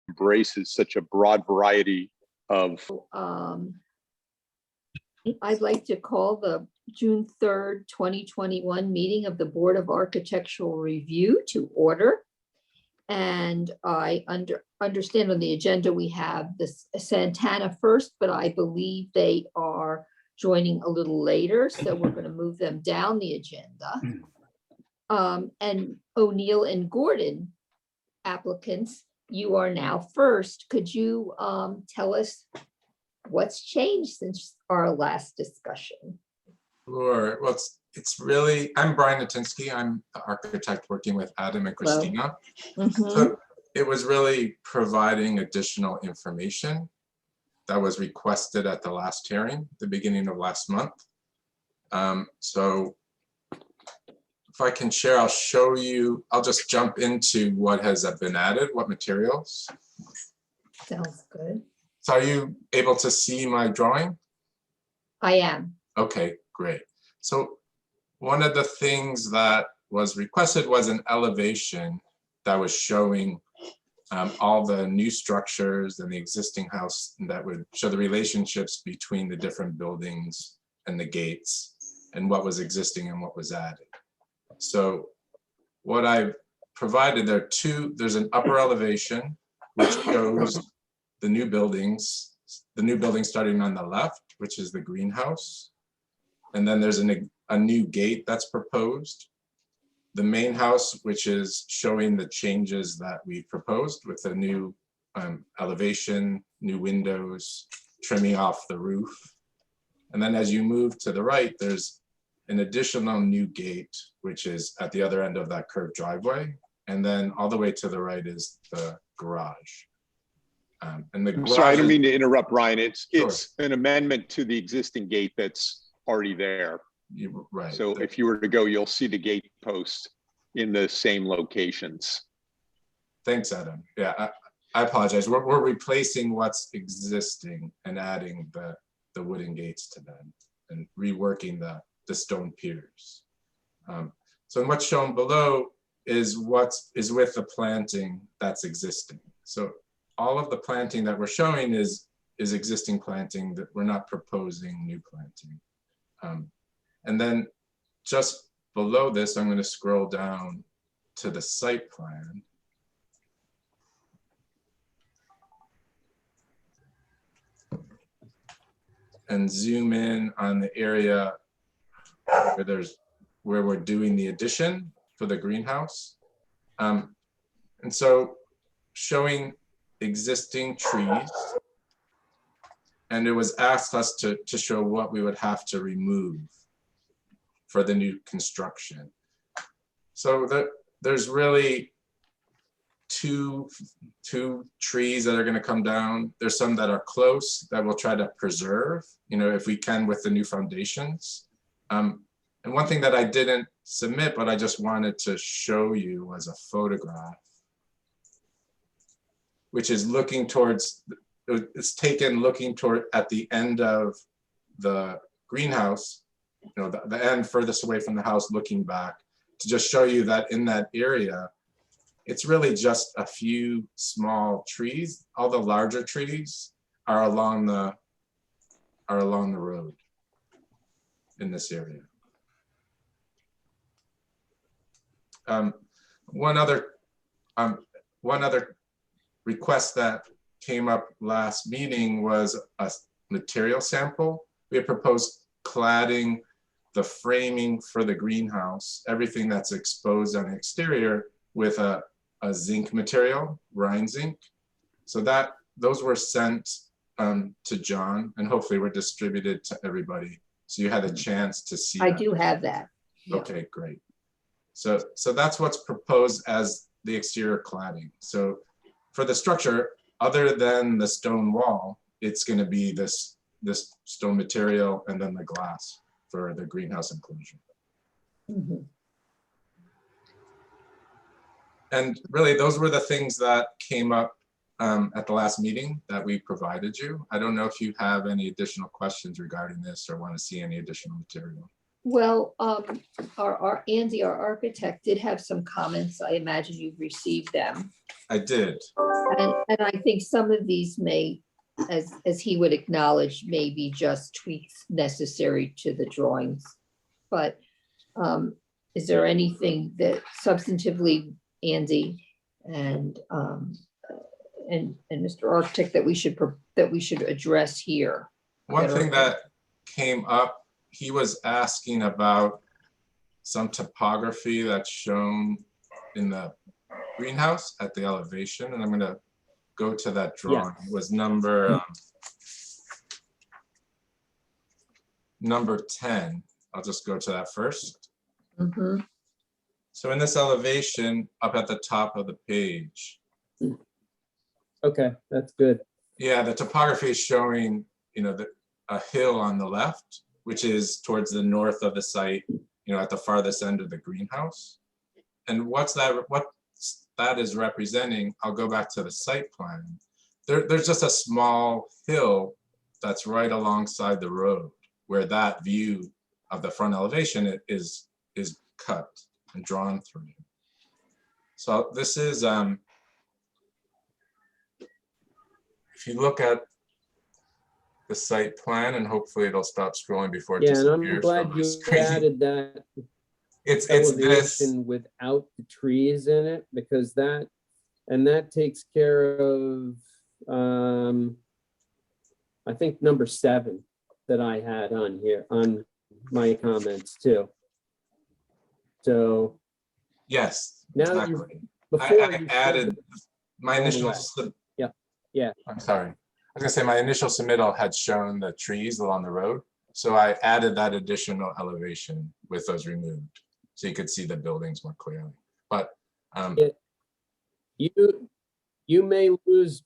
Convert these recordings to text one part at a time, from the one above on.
embraces such a broad variety of. I'd like to call the June 3rd, 2021 meeting of the Board of Architectural Review to order. And I understand on the agenda we have this Santana first, but I believe they are joining a little later, so we're going to move them down the agenda. And O'Neill and Gordon applicants, you are now first. Could you tell us what's changed since our last discussion? Sure. Well, it's really, I'm Brian Natinsky. I'm the architect working with Adam and Christina. So it was really providing additional information that was requested at the last hearing, the beginning of last month. So if I can share, I'll show you, I'll just jump into what has been added, what materials. Sounds good. So are you able to see my drawing? I am. Okay, great. So one of the things that was requested was an elevation that was showing all the new structures and the existing house that would show the relationships between the different buildings and the gates and what was existing and what was added. So what I've provided, there's an upper elevation which shows the new buildings starting on the left, which is the greenhouse. And then there's a new gate that's proposed. The main house, which is showing the changes that we proposed with a new elevation, new windows, trimming off the roof. And then as you move to the right, there's an additional new gate, which is at the other end of that curved driveway. And then all the way to the right is the garage. And the garage, sorry, I don't mean to interrupt, Ryan. It's Sure. an amendment to the existing gate that's already there. Right. So if you were to go, you'll see the gate posts in the same locations. Thanks, Adam. Yeah, I apologize. We're replacing what's existing and adding the wooden gates to them and reworking the stone piers. So what's shown below is what is with the planting that's existing. So all of the planting that we're showing is existing planting, that we're not proposing new planting. And then just below this, I'm going to scroll down to the site plan. And zoom in on the area where we're doing the addition for the greenhouse. And so showing existing trees, and it was asked us to show what we would have to remove for the new construction. So there's really two trees that are going to come down. There's some that are close that we'll try to preserve, if we can, with the new foundations. And one thing that I didn't submit, but I just wanted to show you, was a photograph, which is looking towards, it's taken looking toward at the end of the greenhouse, the end furthest away from the house, looking back, to just show you that in that area, it's really just a few small trees. All the larger trees are along the road in this area. One other request that came up last meeting was a material sample. We had proposed cladding the framing for the greenhouse, everything that's exposed on the exterior, with a zinc material, Rhine zinc. So those were sent to John, and hopefully were distributed to everybody. So you had a chance to see I that. do have that. Yeah. Okay, great. So that's what's proposed as the exterior cladding. So for the structure, other than the stone wall, it's going to be this stone material and then the glass for the greenhouse enclosure. Mm-hmm. And really, those were the things that came up at the last meeting that we provided you. I don't know if you have any additional questions regarding this or want to see any additional material. Well, our Andy, our architect, did have some comments. I imagine you've received them. I did. And I think some of these may, as he would acknowledge, may be just tweaks necessary to the drawings. But is there anything that substantively, Andy and Mr. Architect, that we should address here? One thing that came up, he was asking about some topography that's shown in the greenhouse at the elevation, and I'm gonna go to that drawing. It was number 10. I'll just go to that first. Mhm. So in this elevation, up at the top of the page, Okay, that's good. yeah, the topography is showing, a hill on the left, which is towards the north of the site, at the farthest end of the greenhouse. And what that is representing, I'll go back to the site plan. There's just a small hill that's right alongside the road where that view of the front elevation is cut and drawn through. So this is, if you look at the site plan, and hopefully it'll stop scrolling before it Yeah, and I'm disappears glad from you the screen. added that It's this. elevation without the trees in it, because that takes care of, I think number 7 that I had on here, on my comments too. So Yes, now that you, exactly. before I you added my all the initial. way. Yeah. I'm sorry. I was gonna say my initial submittal had shown the trees along the road. So I added that additional elevation with those removed. So you could see the buildings more clearly. But you may lose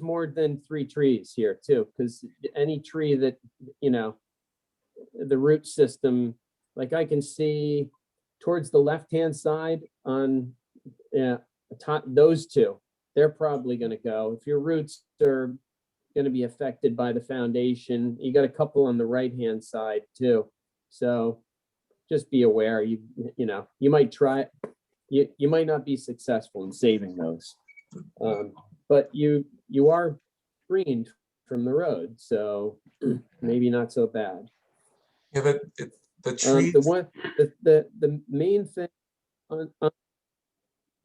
more than 3 trees here too, because any tree that, the root system, like I can see towards the left-hand side on, those 2, they're probably gonna go. If your roots are gonna be affected by the foundation, you got a couple on the right-hand side too. So just be aware, you might try, you might not be successful in saving those. But you are screened from the road, so maybe not so bad. yeah, but the trees. The main thing on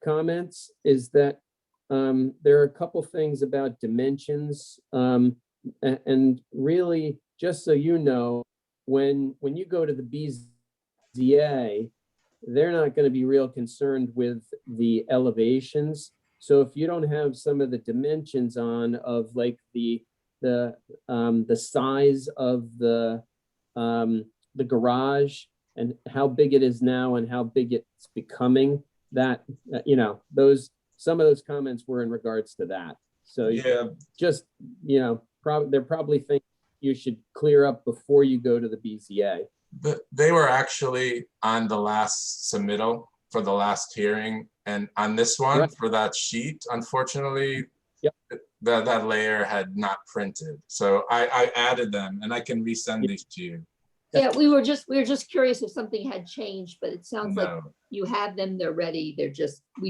comments is that there are a couple things about dimensions, and really, just so you know, when you go to the BZA, they're not going to be real concerned with the elevations. So if you don't have some of the dimensions on of like the size of the garage and how big it is now and how big it's becoming, that some of those comments were in regards to that. So Yeah, just they're probably things you should clear up before you go to the BZA. but they were actually on the last submittal for the last hearing, and on this one, Right. for that sheet, unfortunately, Yep. that layer had not printed. So I added them, and I can resend these to you. Yeah, we were just curious if something had changed, but it sounds like No. you have them, they're ready, we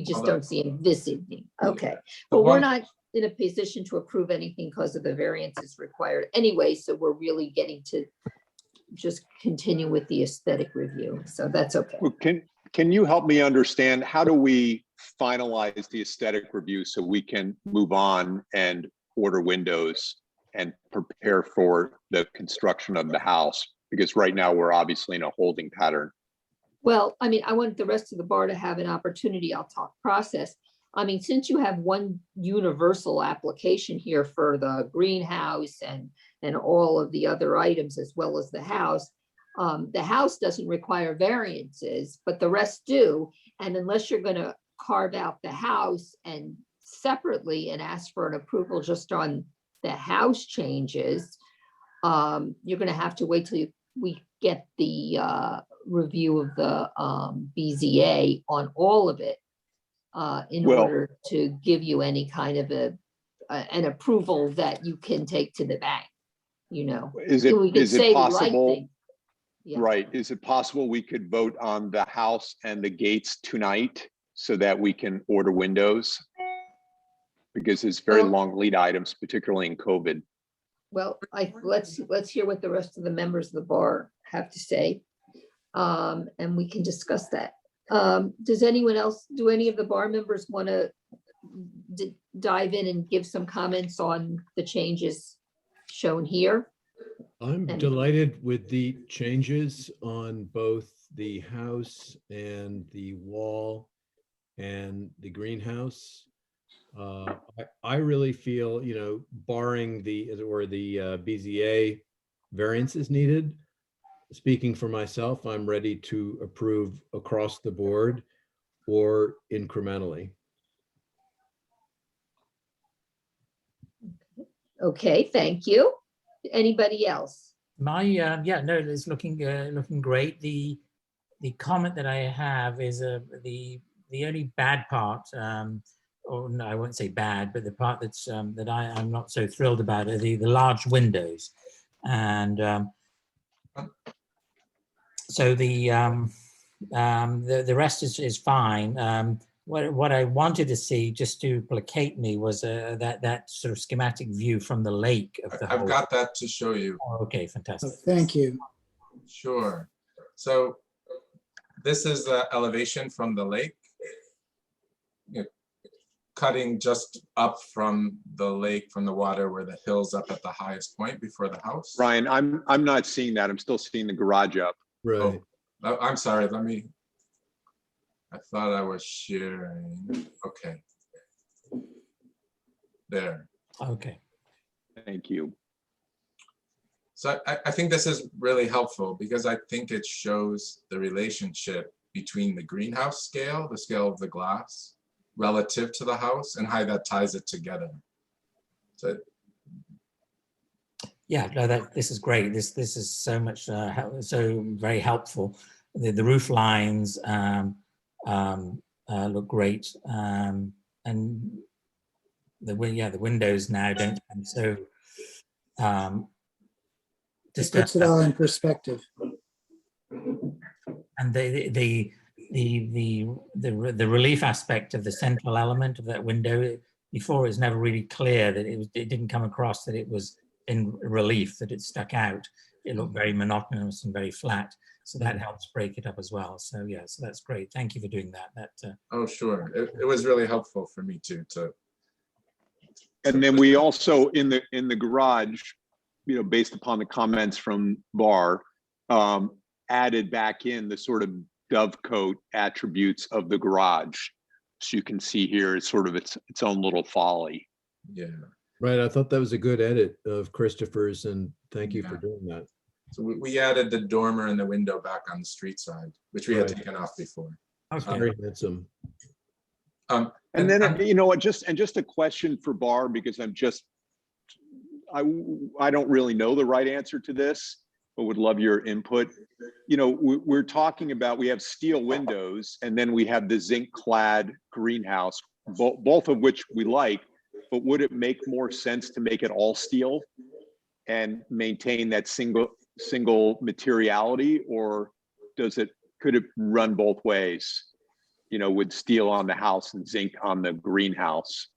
just Although- don't see them this evening. Okay, The but we're one- not in a position to approve anything because of the variances required anyway, so we're really getting to just continue with the aesthetic review, so that's okay. Well, can you help me understand, how do we finalize the aesthetic review so we can move on and order windows and prepare for the construction of the house? Because right now we're obviously in a holding pattern. Well, I mean, I want the rest of the bar to have an opportunity, I'll talk process. I mean, since you have one universal application here for the greenhouse and all of the other items as well as the house doesn't require variances, but the rest do. And unless you're gonna carve out the house and separately and ask for an approval just on the house changes, you're gonna have to wait till we get the review of the BZA on all of it in Well- order to give you any kind of an approval that you can take to the bank, Is We could it say the right possible? thing. Yeah. Right. Is it possible we could vote on the house and the gates tonight so that we can order windows? Because it's very Well- long lead items, particularly in COVID. Well, let's hear what the rest of the members of the bar have to say. And we can discuss that. Does anyone else, do any of the bar members want to dive in and give some comments on the changes shown here? I'm And- delighted with the changes on both the house and the wall and the greenhouse. I really feel, barring the, as it were, the BZA variance is needed. Speaking for myself, I'm ready to approve across the board or incrementally. Okay, thank you. Anybody else? Yeah, no, it's looking great. The comment that I have is the only bad part, or no, I won't say bad, but the part that's that I'm not so thrilled about are the large windows, and so the rest is fine. What I wanted to see, just to placate me, was that sort of schematic view from the lake of the I've whole. got that to show you. Oh, okay, Oh, fantastic. thank you. Sure. So this is the elevation from the lake. You know, cutting just up from the lake, from the water, where the hill's up at the highest point before the house. Ryan, I'm not seeing that. I'm still seeing the garage up. Right. Oh, I'm sorry, I thought I was sharing. Okay. There. Okay. Thank you. So I think this is really helpful because I think it shows the relationship between the greenhouse scale, the scale of the glass, relative to the house, and how that ties it together. So Yeah, no, this is great. This is so much, so very helpful. The roof lines look great, and the windows now don't seem so It puts it all in perspective. and the relief aspect of the central element of that window, before it was never really clear that it didn't come across that it was in relief, that it stuck out. It looked very monotonous and very flat, so that helps break it up as well. So yeah, so that's great. Thank you for doing that. oh, sure. It was really helpful for me too. And then we also, in the garage, based upon the comments from Bar, added back in the sort of dovecoat attributes of the garage. So you can see here, it's sort of its own little folly. Yeah. Right. I thought that was a good edit of Christopher's, and thank you for Yeah. doing that. So we added the dormer and the window back on the street side, which we had Right. taken off before. Okay. Very handsome. And then, you know what, just a question for Bar, because I don't really know the right answer to this, but would love your input. We're talking about, we have steel windows and then we have the zinc clad greenhouse, both of which we like, but would it make more sense to make it all steel and maintain that single materiality, or could it run both ways? With steel on the house and zinc on the greenhouse.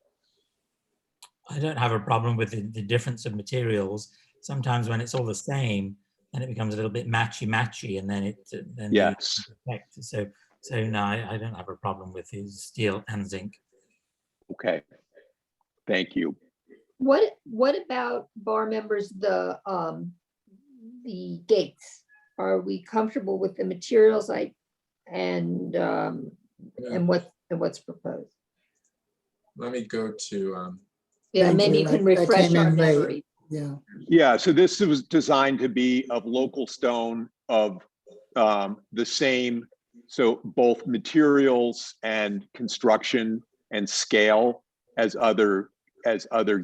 I don't have a problem with the difference of materials. Sometimes when it's all the same, then it becomes a little bit matchy, and then Yes. So no, I don't have a problem with the steel and zinc. Okay. Thank you. What about bar members, the gates? Are we comfortable with the materials and what's proposed? Let me go to, Yeah, Thank maybe you. you can I refresh came our in late. memory. Yeah, Yeah, so this was designed to be of local stone, of the same, so both materials and construction and scale as other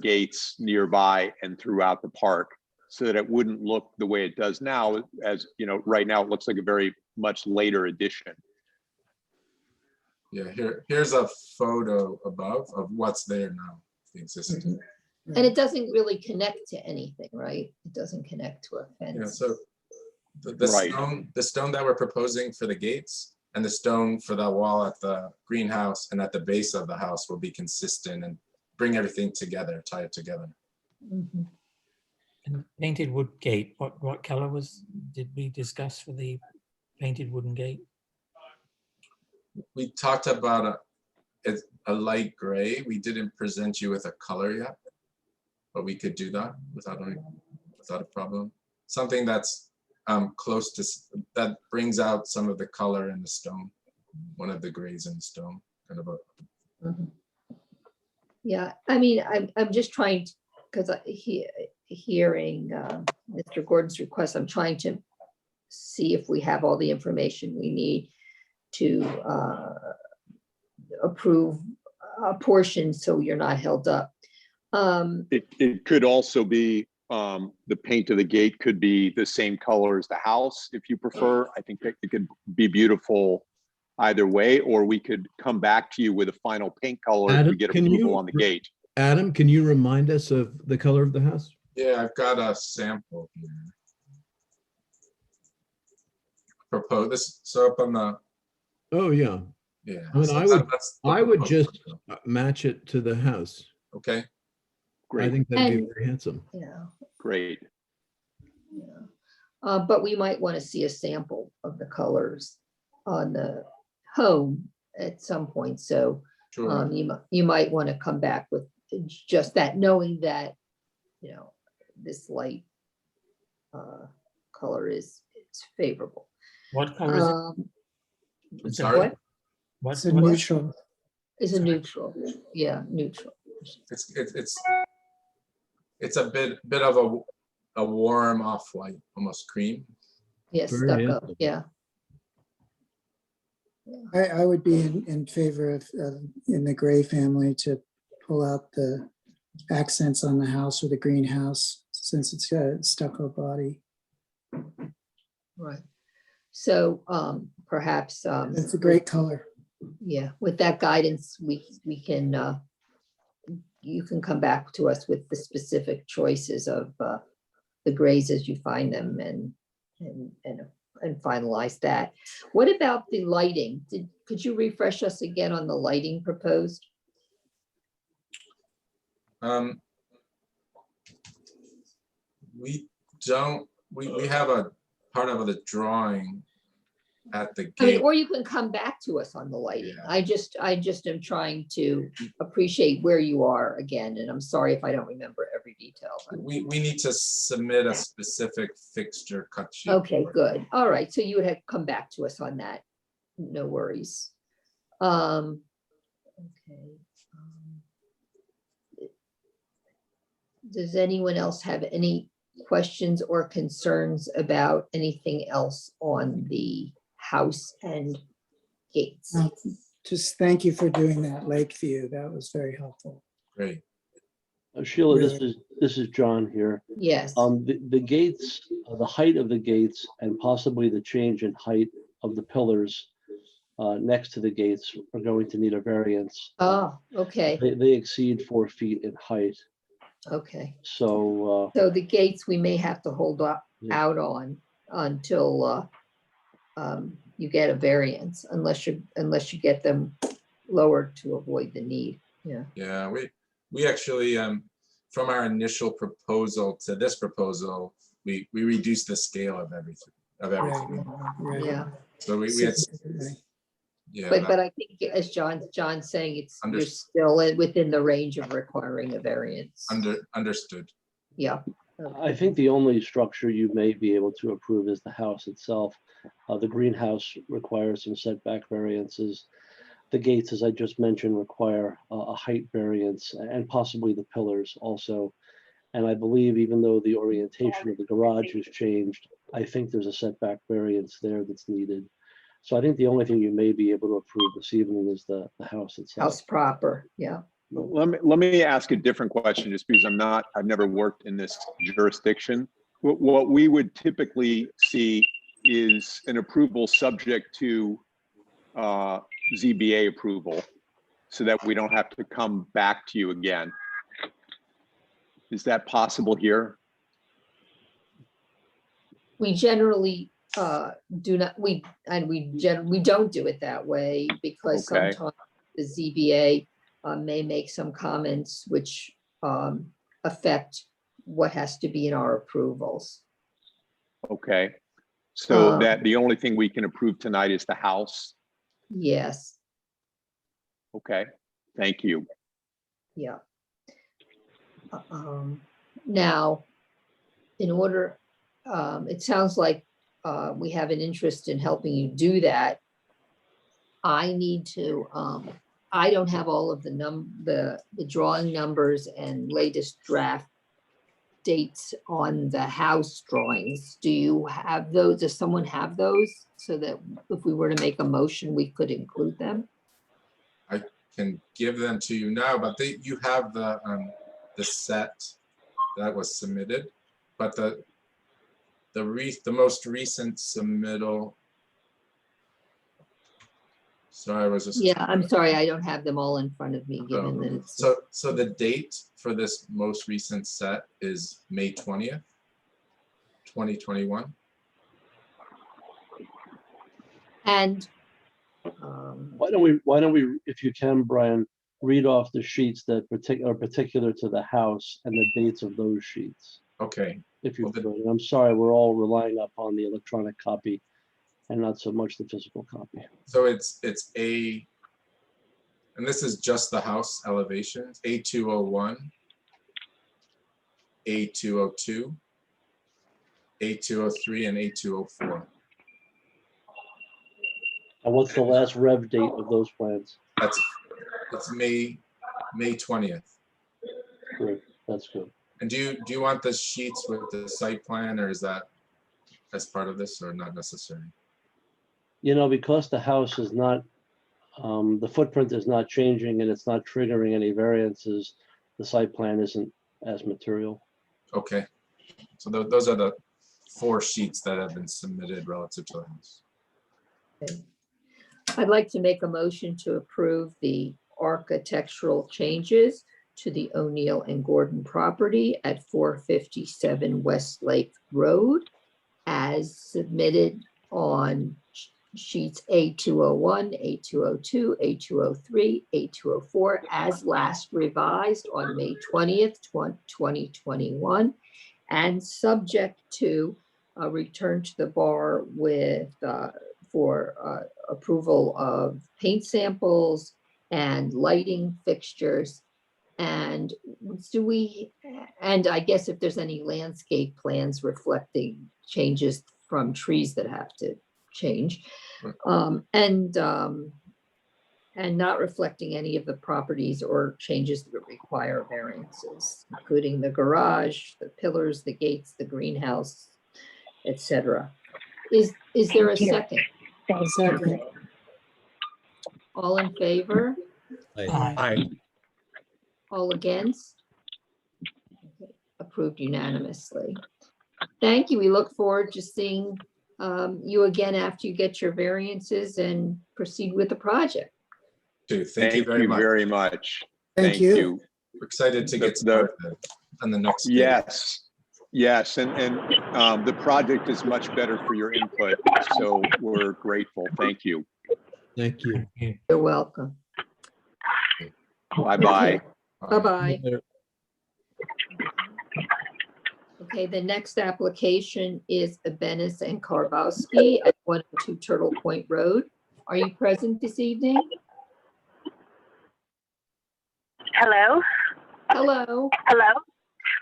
gates nearby and throughout the park, so that it wouldn't look the way it does now. As right now it looks like a very much later addition. yeah, here's a photo above of what's there now, the existing. And it doesn't really connect to anything, right? It doesn't connect to a Yeah, fence. so The Right. stone that we're proposing for the gates and the stone for the wall at the greenhouse and at the base of the house will be consistent and bring everything together, tie it together. Mhm. And painted wood gate, what color did we discuss for the painted wooden gate? We talked about a light gray. We didn't present you with a color yet, but we could do that without a problem. Something that's close to, that brings out some of the color in the stone, one of the grays in the stone, kind of a. Mhm. Yeah, I mean, I'm just trying to, because hearing Mr. Gordon's request, I'm trying to see if we have all the information we need to approve a portion so you're not held up. It could also be, the paint of the gate could be the same color as the house, if you prefer. I think that it could be beautiful either way, or we could come back to you with a final paint color if we Adam, get can approval you- on the gate. Adam, can you remind us of the color of the house? Yeah, I've got a sample here. Propose this, so up on the, Oh, yeah. yeah. I mean, so I would- that's the I would proposed just logo. match it to the house. Okay, I Great, think that'd be And- very handsome. Yeah, great. yeah. But we might want to see a sample of the colors on the home at some point. So sure. you might want to come back with just that, knowing that, this light color is favorable. What color is it? Um, I'm So sorry. what What's It's a what- neutral. is a neutral? Yeah, neutral. It's a bit of a warm off-white, almost cream. Yes, Very stucco, handsome. yeah. I would be in favor of, in the gray family, to pull out the accents on the house or the greenhouse, since it's got a stucco body. Right. So perhaps, It's a great color. yeah, with that guidance, we can, you can come back to us with the specific choices of the grays as you find them and finalize that. What about the lighting? Could you refresh us again on the lighting proposed? We have a part of the drawing at the I mean, gate. or you can come back to us on the lighting. Yeah. I just am trying to appreciate where you are again, and I'm sorry if I don't remember every detail. We need to submit a specific fixture cut sheet. Okay, for it. good. All right, so you would have come back to us on that. No worries. Okay. Does anyone else have any questions or concerns about anything else on the house and gates? Just thank you for doing that lake view. That was very helpful. Great. Sheila, Really? this is John here. Yes, The gates, the height of the gates and possibly the change in height of the pillars next to the gates are going to need a variance. oh, okay, They exceed 4 feet in height. okay. So So the gates, we may have to hold up Yeah. out on until you get a variance, unless you get them lowered to avoid the need. Yeah, Yeah, we actually, from our initial proposal to this proposal, we reduced the scale of everything, Right, right. yeah. So we had, Significantly. yeah, But I think as John's saying, you're Understood. still within the range of requiring a variance. understood. Yeah, I think the only structure you may be able to approve is the house itself. The greenhouse requires some setback variances. The gates, as I just mentioned, require a height variance and possibly the pillars also. And I believe even though the orientation of the garage has changed, I think there's a setback variance there that's needed. So I think the only thing you may be able to approve this evening is the house itself. house proper, yeah. Let me ask a different question, just because I've never worked in this jurisdiction. What we would typically see is an approval subject to ZBA approval, so that we don't have to come back to you again. Is that possible here? we generally do not, we don't do it that way because Okay. sometimes the ZBA may make some comments which affect what has to be in our approvals. Okay. So Um, that the only thing we can approve tonight is the house? Yes, Okay, thank you. yeah. Now, in order, it sounds like we have an interest in helping you do that. I need to, I don't have all of the drawing numbers and latest draft dates on the house drawings. Do you have those? Does someone have those? So that if we were to make a motion, we could include them? Can give them to you now, but you have the set that was submitted, but the most recent submittal. Sorry, I was just. Yeah, I'm sorry, I don't have them all in front of me, given that it's. So the date for this most recent set is May 20th, 2021. And Why don't we, if you can, Brian, read off the sheets that are particular to the house and the dates of those sheets, Okay, if you Well, could. And I'm sorry, we're all relying upon the electronic copy and not so much the physical copy. so it's A, and this is just the house elevations, A201, A202, A203, and A204. And what's the last rev date of those plans? It's May 20th. Great, that's good. And do you want the sheets with the site plan, or is that as part of this, or not necessary? You know, because the house is not, the footprint is not changing and it's not triggering any variances, the site plan isn't as material. Okay, so those are the 4 sheets that have been submitted relative to the house. I'd like to make a motion to approve the architectural changes to the O'Neill and Gordon property at 457 Westlake Road as submitted on sheets A201, A202, A203, A204, as last revised on May 20th, 2021, and subject to a return to the bar with for approval of paint samples and lighting fixtures. And and I guess if there's any landscape plans reflecting changes from trees that have to change, and not reflecting any of the properties or changes that require variances, including the garage, the pillars, the gates, the greenhouse, etc. Is there a second? Second. All in favor? Aye. All against? Okay, approved unanimously. Thank you. We look forward to seeing you again after you get your variances and proceed with the project. Thank you very much. very much. Thank you. We're excited to get The- started on the next. meeting. Yes, and the project is much better for your input, so we're grateful. Thank you. Thank you. You're welcome. Bye-bye. Bye-bye. Okay, the next application is Abenis and Karbowski at 102 Turtle Point Road. Are you present this evening? Hello? Hello. Hello?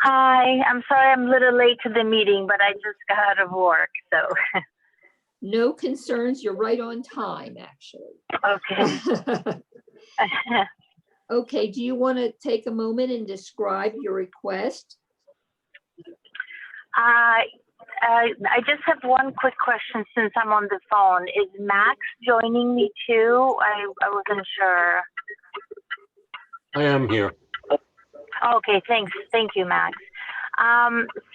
Hi, I'm sorry I'm a little late to the meeting, but I just got out of work, so, No concerns. You're right on time, actually. okay. Okay, do you want to take a moment and describe your request? I just have one quick question since I'm on the phone. Is Max joining me too? I wasn't sure. I am here. Okay, thanks. Thank you, Max.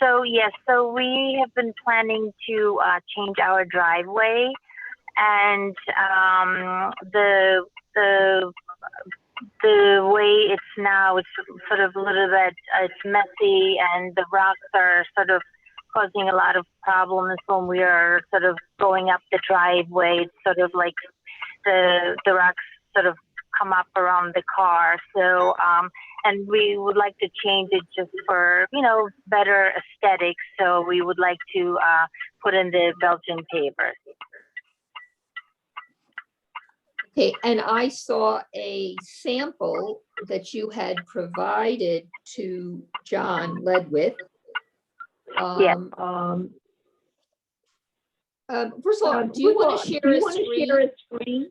So yes, so we have been planning to change our driveway, and the way it's now, it's sort of a little bit, it's messy, and the rocks are sort of causing a lot of problems when we are sort of going up the driveway. It's sort of like the rocks sort of come up around the car. So, and we would like to change it just for, you know, better aesthetics. So we would like to put in the Belgian pavers. Okay, and I saw a sample that you had provided to John Ledwith. Yeah. First of all, do you want to share a screen?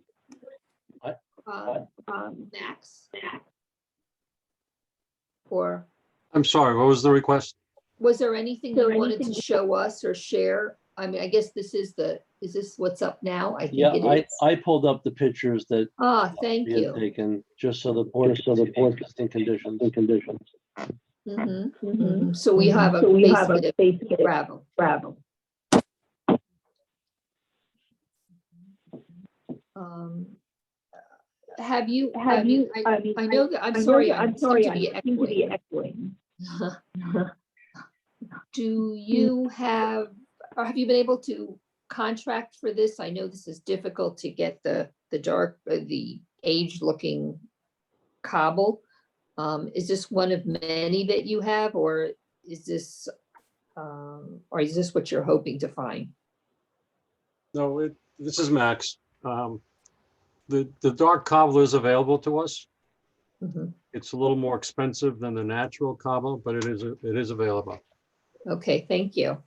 What? Max? Or I'm sorry, what was the request? was there anything you wanted to show us or share? I mean, I guess this is is this what's up now? I think Yeah, it is. I pulled up the pictures that Thank we had you. taken, just so the board can see the existing conditions. So we have a base bit of gravel. Have you, I know that, I'm sorry, I seem to be echoing. Do you have, or have you been able to contract for this? I know this is difficult to get the dark, the aged looking cobble. Is this one of many that you have, or is this what you're hoping to find? No, this is Max. The dark cobble is available to us. Mhm. It's a little more expensive than the natural cobble, but it is available. Okay, thank you.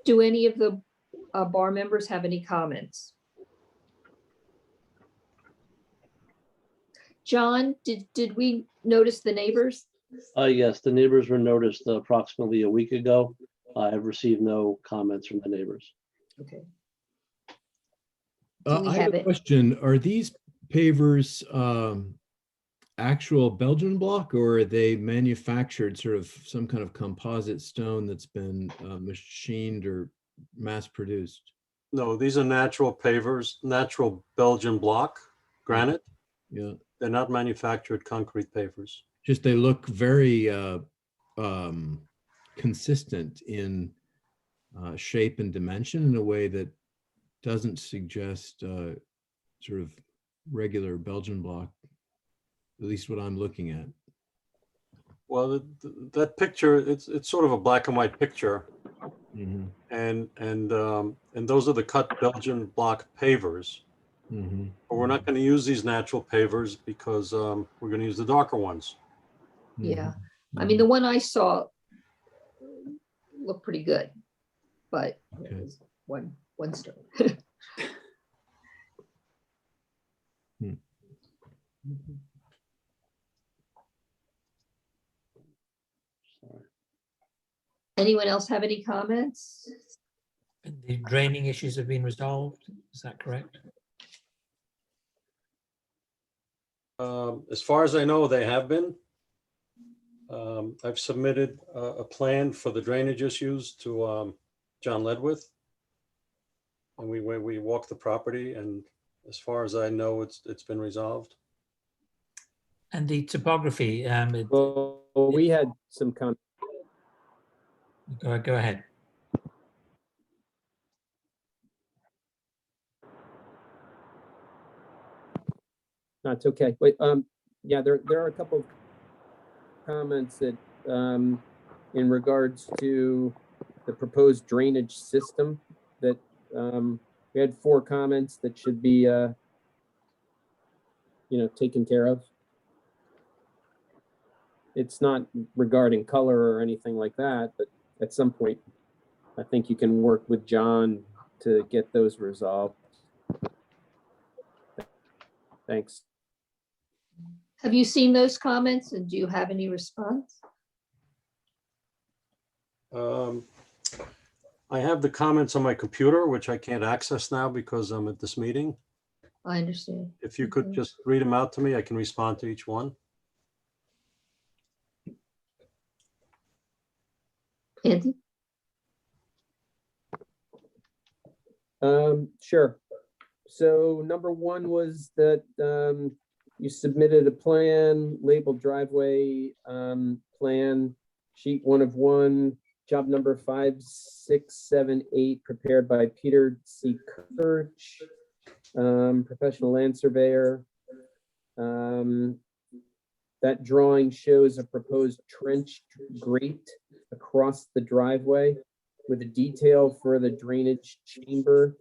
Do any of the bar members have any comments? John, did we notice the neighbors? Yes, the neighbors were noticed approximately a week ago. I have received no comments from the neighbors. Okay. Do we I have have a it? question. Are these pavers actual Belgian block, or are they manufactured sort of some kind of composite stone that's been machined or mass produced? No, these are natural pavers, natural Belgian block, granite. Yeah, They're not manufactured concrete pavers. just they look very consistent in shape and dimension in a way that doesn't suggest sort of regular Belgian block, at least what I'm looking at. Well, that picture, it's sort of a black and white picture, Mhm, and those are the cut Belgian block pavers. mhm. But we're not going to use these natural pavers because we're going to use the darker ones. Yeah, Mhm, I mean, the one I saw looked pretty good, but it Okay. was one stone. mhm. Sorry. Anyone else have any comments? The draining issues have been resolved, is that correct? As far as I know, they have been. I've submitted a plan for the drainage issues to John Ledwith. And we walked the property, and as far as I know, it's been resolved. And the topography, Well, we had some comments. go ahead. No, it's okay. Wait, yeah, there are a couple of comments that, in regards to the proposed drainage system that, we had 4 comments that should be, taken care of. It's not regarding color or anything like that, but at some point, I think you can work with John to get those resolved. Thanks. Have you seen those comments and do you have any response? I have the comments on my computer, which I can't access now because I'm at this meeting. I understand. If you could Okay. just read them out to me, I can respond to each one. Andy? Sure. So number 1 was that you submitted a plan labeled driveway plan sheet 1 of 1 job number 5678, prepared by Peter C. Kirch, professional land surveyor. That drawing shows a proposed trench grate across the driveway with a detail for the drainage chamber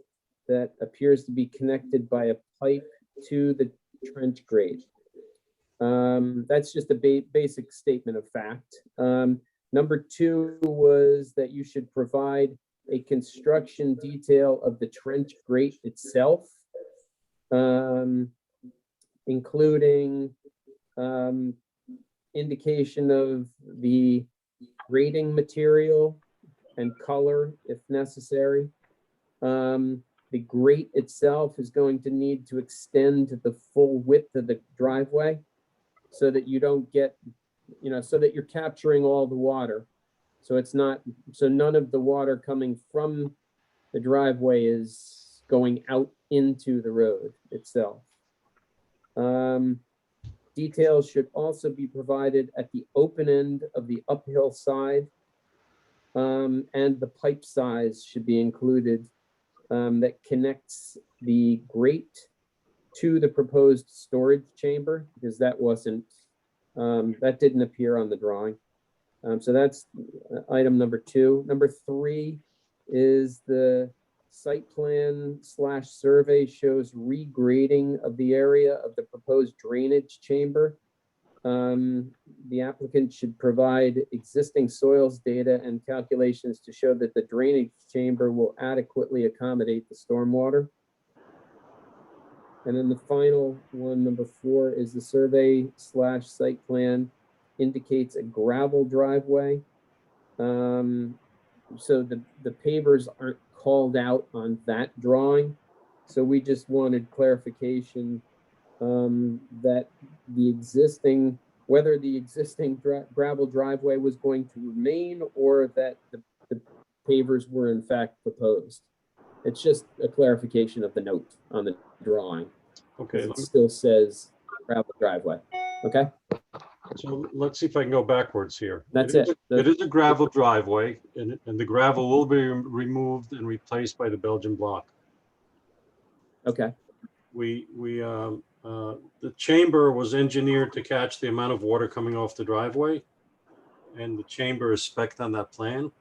that appears to be connected by a pipe to the trench grate. That's just a basic statement of fact. Number 2 was that you should provide a construction detail of the trench grate itself, including indication of the grating material and color if necessary. The grate itself is going to need to extend to the full width of the driveway so that you don't get, so that you're capturing all the water. So it's not, so none of the water coming from the driveway is going out into the road itself. Details should also be provided at the open end of the uphill side. And the pipe size should be included that connects the grate to the proposed storage chamber, because that wasn't, that didn't appear on the drawing. So that's item number 2. Number 3 is the site plan / survey shows regrading of the area of the proposed drainage chamber. The applicant should provide existing soils data and calculations to show that the drainage chamber will adequately accommodate the stormwater. And then the final one, number 4, is the survey / site plan indicates a gravel driveway. So the pavers aren't called out on that drawing. So we just wanted clarification that the existing, whether the existing gravel driveway was going to remain or that the pavers were in fact proposed. It's just a clarification of the note on the drawing. Okay, It still says gravel driveway. Okay, so let's see if I can go backwards here. that's It is it. a- It is a gravel driveway, and the gravel will be removed and replaced by the Belgian block. Okay, The chamber was engineered to catch the amount of water coming off the driveway, and the chamber is spec'd on that plan.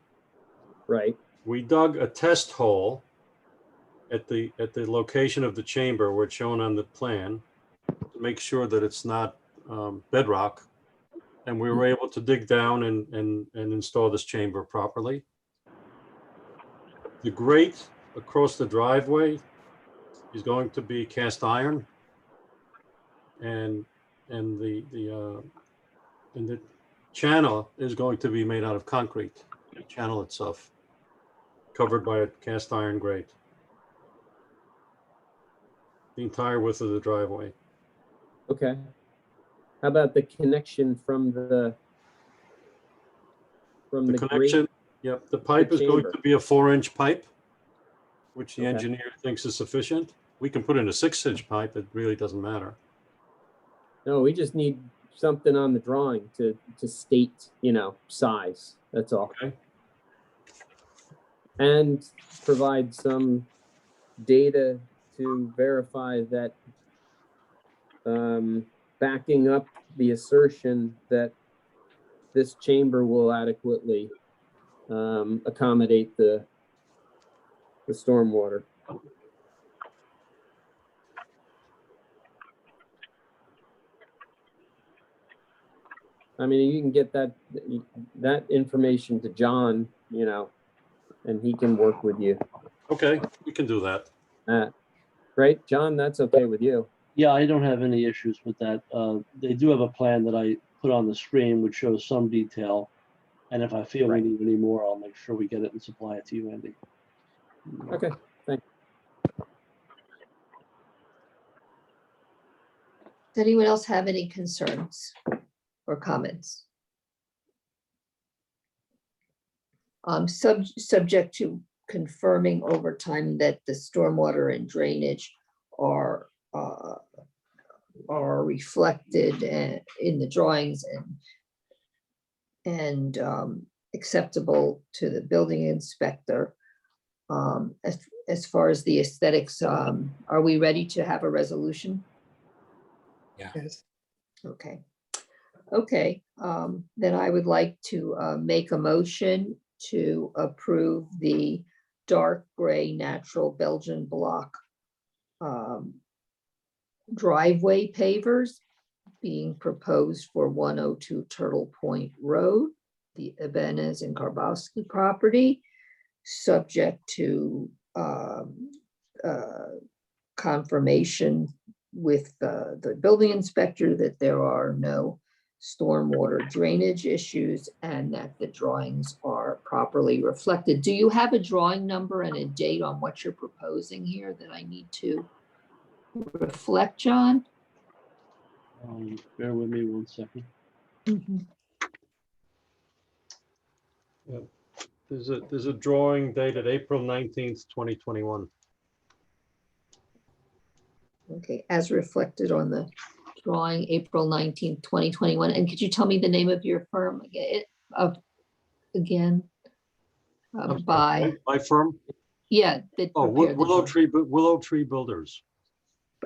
right. We dug a test hole at the location of the chamber where it's shown on the plan to make sure that it's not bedrock. And we were able to dig down and install this chamber properly. The grate across the driveway is going to be cast iron. And the channel is going to be made out of concrete, the channel itself, covered by a cast iron grate. The entire width of the driveway. Okay. How about the connection from the The grate? connection, yep, the pipe is going chamber. to be a 4-inch pipe, which the Okay. engineer thinks is sufficient. We can put in a 6-inch pipe, it really doesn't matter. No, we just need something on the drawing to state, size. That's all. Okay. And provide some data to verify that backing up the assertion that this chamber will adequately accommodate the stormwater. I mean, you can get that information to John, and he can work with you. Okay, we can do that. Right, John, that's okay with you. Yeah, I don't have any issues with that. They do have a plan that I put on the screen, which shows some detail. And if I feel we Right. need any more, I'll make sure we get it and supply it to you, Andy. Okay, thanks. Does anyone else have any concerns or comments? Subject to confirming over time that the stormwater and drainage are reflected in the drawings and acceptable to the building inspector. As far as the aesthetics, are we ready to have a resolution? Yes. Okay. Okay, then I would like to make a motion to approve the dark gray natural Belgian block driveway pavers being proposed for 102 Turtle Point Road, the Ibanez and Karbowski property, subject to confirmation with the building inspector that there are no stormwater drainage issues and that the drawings are properly reflected. Do you have a drawing number and a date on what you're proposing here that I need to reflect, John? Bear with me 1 second. There's a drawing dated April 19th, 2021. Okay, as reflected on the drawing, April 19th, 2021. And could you tell me the name of your firm again? By, My firm? yeah. that Oh, prepared the drawing. Willow Tree Builders.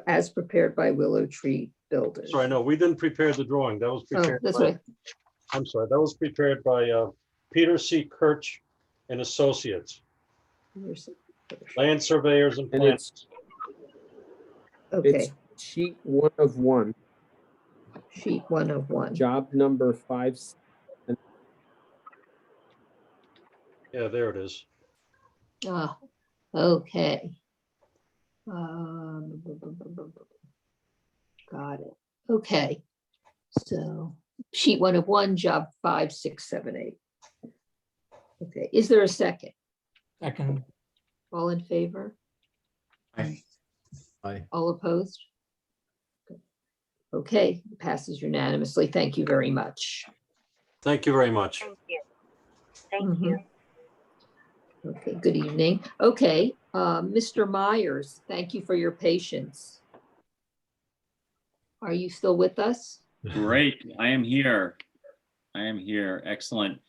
As prepared by Willow Tree Builders. Sorry, no, we didn't prepare the drawing. That was Oh, prepared. that's by- right. I'm sorry, that was prepared by Peter C. Kirch and Associates, land surveyors and And planners. Okay, It's sheet 1 of 1, sheet 1 of 1. job number 5. Yeah, there it is. Ah, okay. Got it. Okay. So sheet 1 of 1, job 5, 6, 7, 8. Okay, is there a second? Second, All in favor? Aye. All opposed? Okay, passes unanimously. Thank you very much. Thank you very much. Thank you. Thank you. Okay, good evening. Okay, Mr. Myers, thank you for your patience. Are you still with us? Great, I am here. I am here, excellent.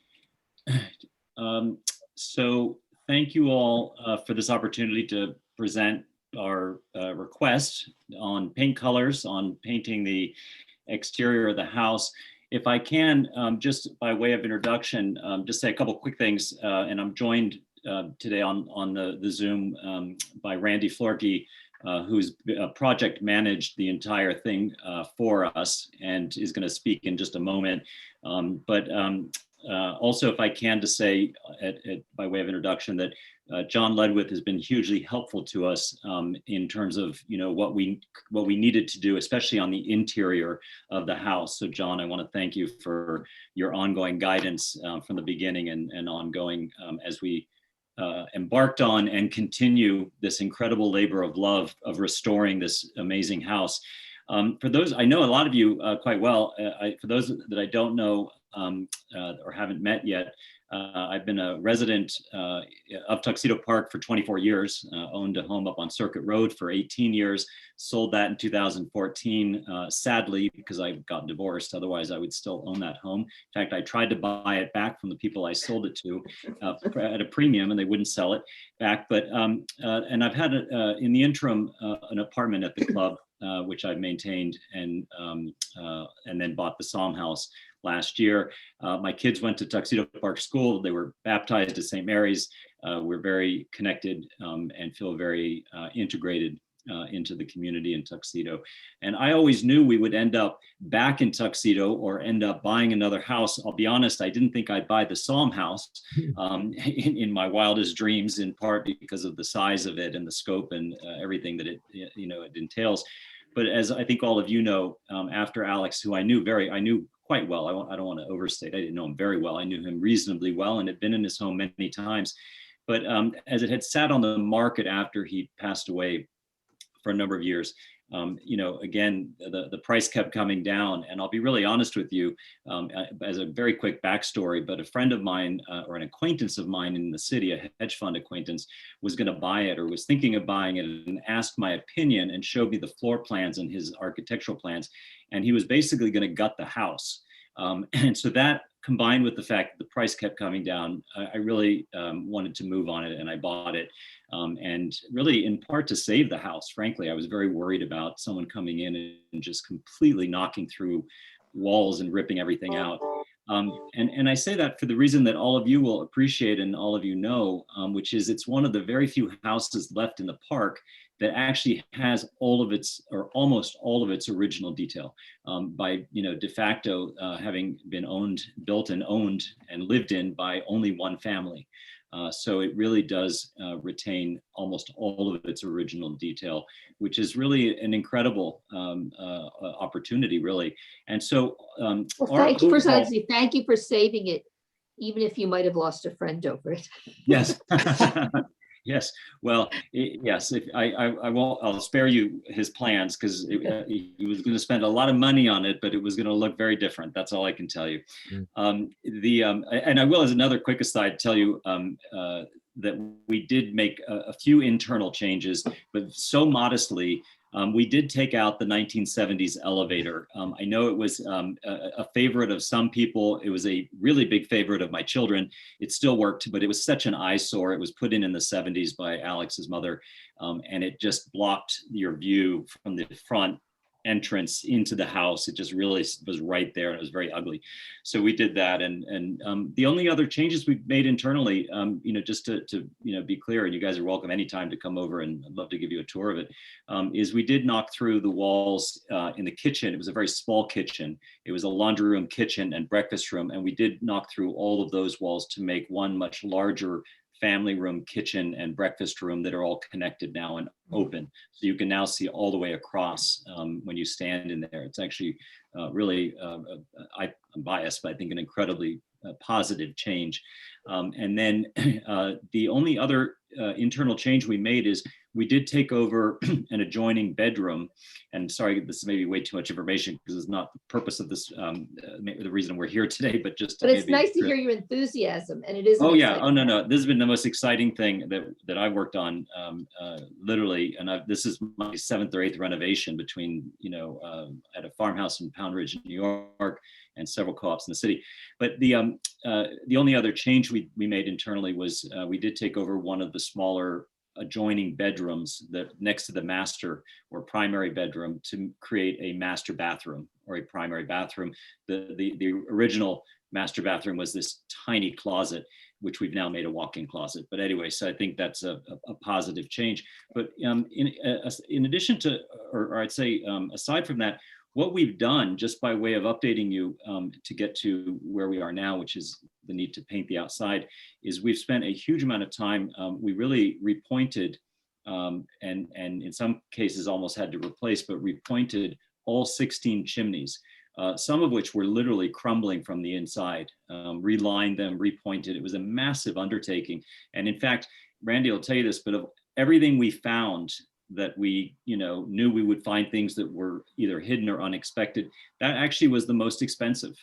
So thank you all for this opportunity to present our request on paint colors, on painting the exterior of the house. If I can, just by way of introduction, just say a couple quick things, and I'm joined today on the Zoom by Randy Florkey, who's project managed the entire thing for us and is going to speak in just a moment. Also, if I can, to say by way of introduction that John Ledwith has been hugely helpful to us in terms of what we needed to do, especially on the interior of the house. So John, I want to thank you for your ongoing guidance from the beginning and ongoing as we embarked on and continue this incredible labor of love of restoring this amazing house. For those, I know a lot of you quite well. For those that I don't know or haven't met yet, I've been a resident of Tuxedo Park for 24 years, owned a home up on Circuit Road for 18 years, sold that in 2014, sadly, because I got divorced. Otherwise, I would still own that home. In fact, I tried to buy it back from the people I sold it to at a premium, and they wouldn't sell it back. But and I've had, in the interim, an apartment at the club, which I've maintained, and then bought the Psalm House last year. My kids went to Tuxedo Park School. They were baptized at St. Mary's. We're very connected and feel very integrated into the community in Tuxedo. And I always knew we would end up back in Tuxedo or end up buying another house. I'll be honest, I didn't think I'd buy the Psalm House in my wildest dreams, in part because of the size of it and the scope and everything that it entails. But as I think all of you know, after Alex, who I knew quite well, I don't want to overstate, I didn't know him very well. I knew him reasonably well and had been in his home many times. But as it had sat on the market after he passed away for a number of years, again, the price kept coming down. And I'll be really honest with you, as a very quick backstory, but a friend of mine or an acquaintance of mine in the city, a hedge fund acquaintance, was going to buy it or was thinking of buying it and asked my opinion and showed me the floor plans and his architectural plans. And he was basically going to gut the house. And so that combined with the fact that the price kept coming down, I really wanted to move on it, and I bought it. And really in part to save the house. Frankly, I was very worried about someone coming in and just completely knocking through walls and ripping everything out. And I say that for the reason that all of you will appreciate and all of you know, which is it's one of the very few houses left in the park that actually has all of its, or almost all of its original detail, by, de facto having been built and owned and lived in by only one family. So it really does retain almost all of its original detail, which is really an incredible opportunity, really. And so, Well, thank you. First, I'd say thank you for saving it, even if you might have lost a friend over it. Yes. Yes. Well, yes. If I won't. I'll spare you his plans because he was going to spend a lot of money on it, but it was going to look very different. That's all I can tell you. And I will, as another quick aside, tell you that we did make a few internal changes, but so modestly. We did take out the 1970s elevator. I know it was a favorite of some people. It was a really big favorite of my children. It still worked, but it was such an eyesore. It was put in the 70s by Alex's mother, and it just blocked your view from the front entrance into the house. It just really was right there, and it was very ugly. So we did that, and the only other changes we've made internally, just to be clear, and you guys are welcome anytime to come over, and I'd love to give you a tour of it, is we did knock through the walls in the kitchen. It was a very small kitchen. It was a laundry room, kitchen, and breakfast room, and we did knock through all of those walls to make one much larger family room, kitchen, and breakfast room that are all connected now and open. So you can now see all the way across when you stand in there. It's actually really, I'm biased, but I think an incredibly positive change. And then the only other internal change we made is we did take over an adjoining bedroom. And sorry, this is maybe way too much information because it's not the purpose of this, the reason we're here today, but just. But it's nice to hear your enthusiasm, and it is. Oh yeah, oh no, this has been the most exciting thing that I've worked on, literally, and this is my 7th or 8th renovation between, at a farmhouse in Pound Ridge, New York, and several co-ops in the city. But the only other change we made internally was we did take over one of the smaller adjoining bedrooms that next to the master or primary bedroom to create a master bathroom or a primary bathroom. The original master bathroom was this tiny closet, which we've now made a walk-in closet. But anyway, so I think that's a positive change. But in addition to, or I'd say aside from that, what we've done, just by way of updating you to get to where we are now, which is the need to paint the outside, is we've spent a huge amount of time. We really repointed and in some cases almost had to replace, but repointed all 16 chimneys, some of which were literally crumbling from the inside, relined them, repointed. It was a massive undertaking. And in fact, Randy will tell you this, but of everything we found that we knew we would find things that were either hidden or unexpected, that actually was the most expensive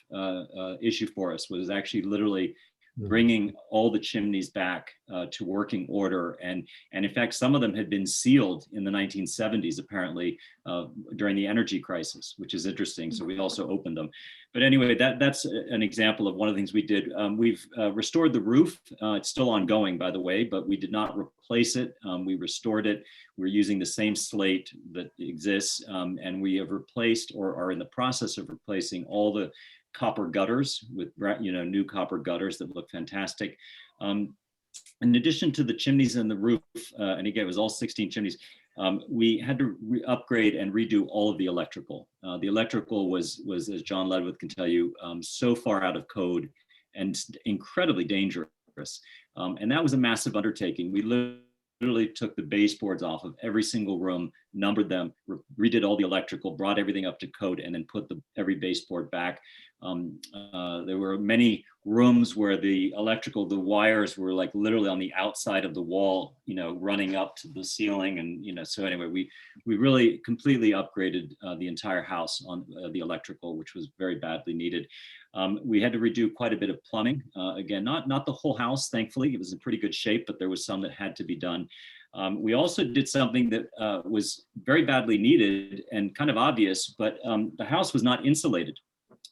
issue for us, was actually literally bringing all the chimneys back to working order. And in fact, some of them had been sealed in the 1970s, apparently, during the energy crisis, which is interesting. So we also opened them. But anyway, that's an example of one of the things we did. We've restored the roof. It's still ongoing, by the way, but we did not replace it. We restored it. We're using the same slate that exists, and we have replaced or are in the process of replacing all the copper gutters with new copper gutters that look fantastic. In addition to the chimneys and the roof, and again, it was all 16 chimneys, we had to upgrade and redo all of the electrical. The electrical was, as John Ledwith can tell you, so far out of code and incredibly dangerous. And that was a massive undertaking. We literally took the baseboards off of every single room, numbered them, redid all the electrical, brought everything up to code, and then put every baseboard back. There were many rooms where the wires were like literally on the outside of the wall, running up to the ceiling. And, so anyway, we really completely upgraded the entire house on the electrical, which was very badly needed. We had to redo quite a bit of plumbing. Again, not the whole house, thankfully. It was in pretty good shape, but there was some that had to be done. We also did something that was very badly needed and kind of obvious, but the house was not insulated.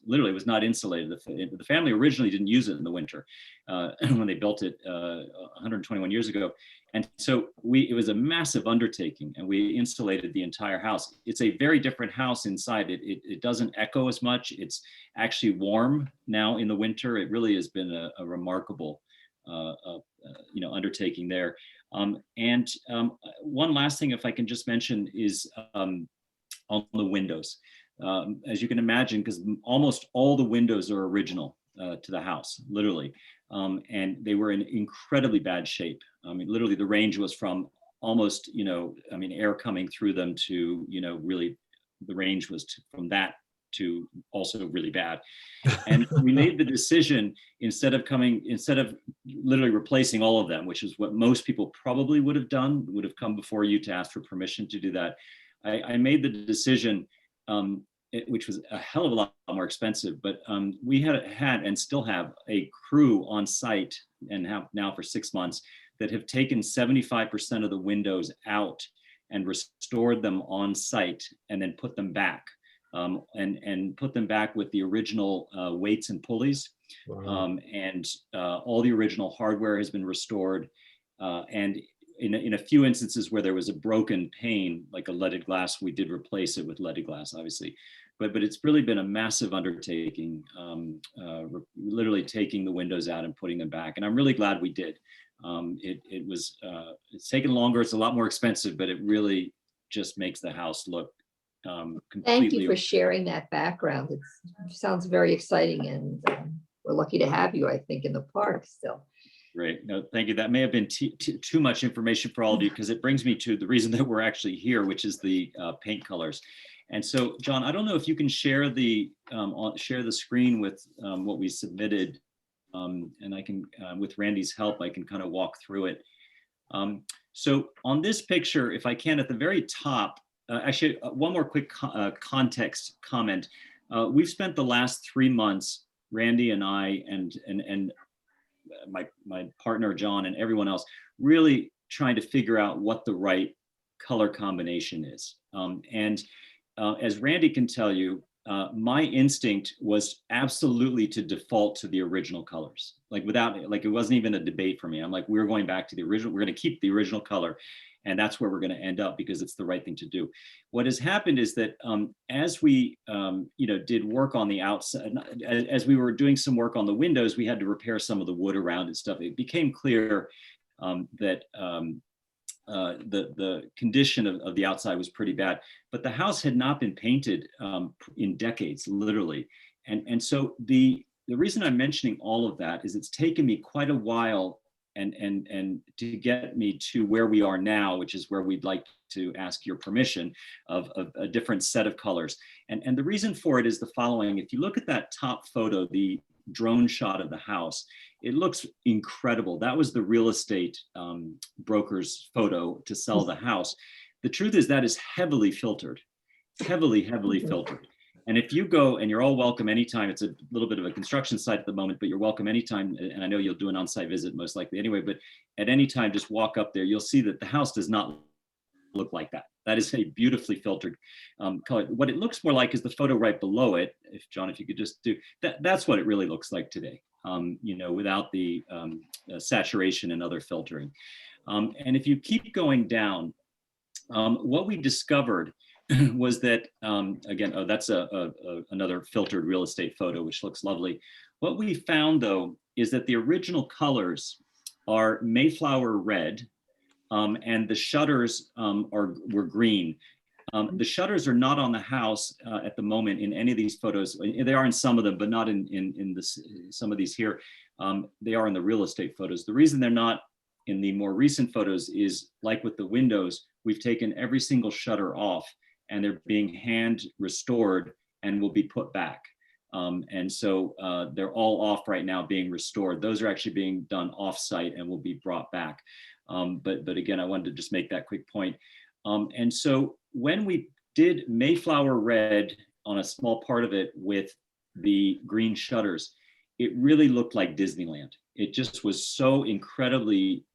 literally was not insulated. The family originally didn't use it in the winter when they built it 121 years ago. And so it was a massive undertaking, and we insulated the entire house. It's a very different house inside. It doesn't echo as much. It's actually warm now in the winter. It really has been a remarkable undertaking there. One last thing, if I can just mention, is on the windows. As you can imagine, because almost all the windows are original to the house, literally. And they were in incredibly bad shape. I mean, literally the range was from almost, air coming through them to, really the range was from that to also really bad. And we made the decision, instead of literally replacing all of them, which is what most people probably would have done, would have come before you to ask for permission to do that. I made the decision, which was a hell of a lot more expensive, but we had and still have a crew on site, and have now for 6 months, that have taken 75% of the windows out and restored them on site, and then put them back, and put them back with the original weights and pulleys. Wow. And all the original hardware has been restored. And in a few instances where there was a broken pane, like a leaded glass, we did replace it with leaded glass, obviously. But it's really been a massive undertaking, literally taking the windows out and putting them back. And I'm really glad we did. It's taken longer. It's a lot more expensive, but it really just makes the house look completely. Thank you for sharing that background. It sounds very exciting, and we're lucky to have you, I think, in the park still. Great. No, thank you. That may have been too much information for all of you, because it brings me to the reason that we're actually here, which is the paint colors. And so, John, I don't know if you can share the screen with what we submitted, and I can, with Randy's help, I can kind of walk through it. So on this picture, if I can, at the very top, actually, one more quick context comment. We've spent the last 3 months, Randy and I, and my partner, John, and everyone else, really trying to figure out what the right color combination is. As Randy can tell you, my instinct was absolutely to default to the original colors, it wasn't even a debate for me. I'm like, we're going back to the original, we're going to keep the original color, and that's where we're going to end up, because it's the right thing to do. What has happened is that as we did work on the outside, as we were doing some work on the windows, we had to repair some of the wood around and stuff. It became clear that the condition of the outside was pretty bad, but the house had not been painted in decades, literally. And so the reason I'm mentioning all of that is it's taken me quite a while and to get me to where we are now, which is where we'd like to ask your permission of a different set of colors. And the reason for it is the following. If you look at that top photo, the drone shot of the house, it looks incredible. That was the real estate broker's photo to sell the house. The truth is that is heavily filtered, heavily filtered. And if you go, and you're all welcome anytime, it's a little bit of a construction site at the moment, but you're welcome anytime. And I know you'll do an on-site visit most likely anyway, but at any time, just walk up there. You'll see that the house does not look like that. That is a beautifully filtered color. What it looks more like is the photo right below it. John, if you could just do that, that's what it really looks like today, without the saturation and other filtering. And if you keep going down, what we discovered was that, again, that's another filtered real estate photo, which looks lovely. What we found, though, is that the original colors are Mayflower red, and the shutters were green. The shutters are not on the house at the moment in any of these photos. They are in some of them, but not in some of these here. They are in the real estate photos. The reason they're not in the more recent photos is, like with the windows, we've taken every single shutter off, and they're being hand restored and will be put back. And so they're all off right now, being restored. Those are actually being done off-site and will be brought back. But again, I wanted to just make that quick point. And so when we did Mayflower red on a small part of it with the green shutters, it really looked like Disneyland. It just was so incredibly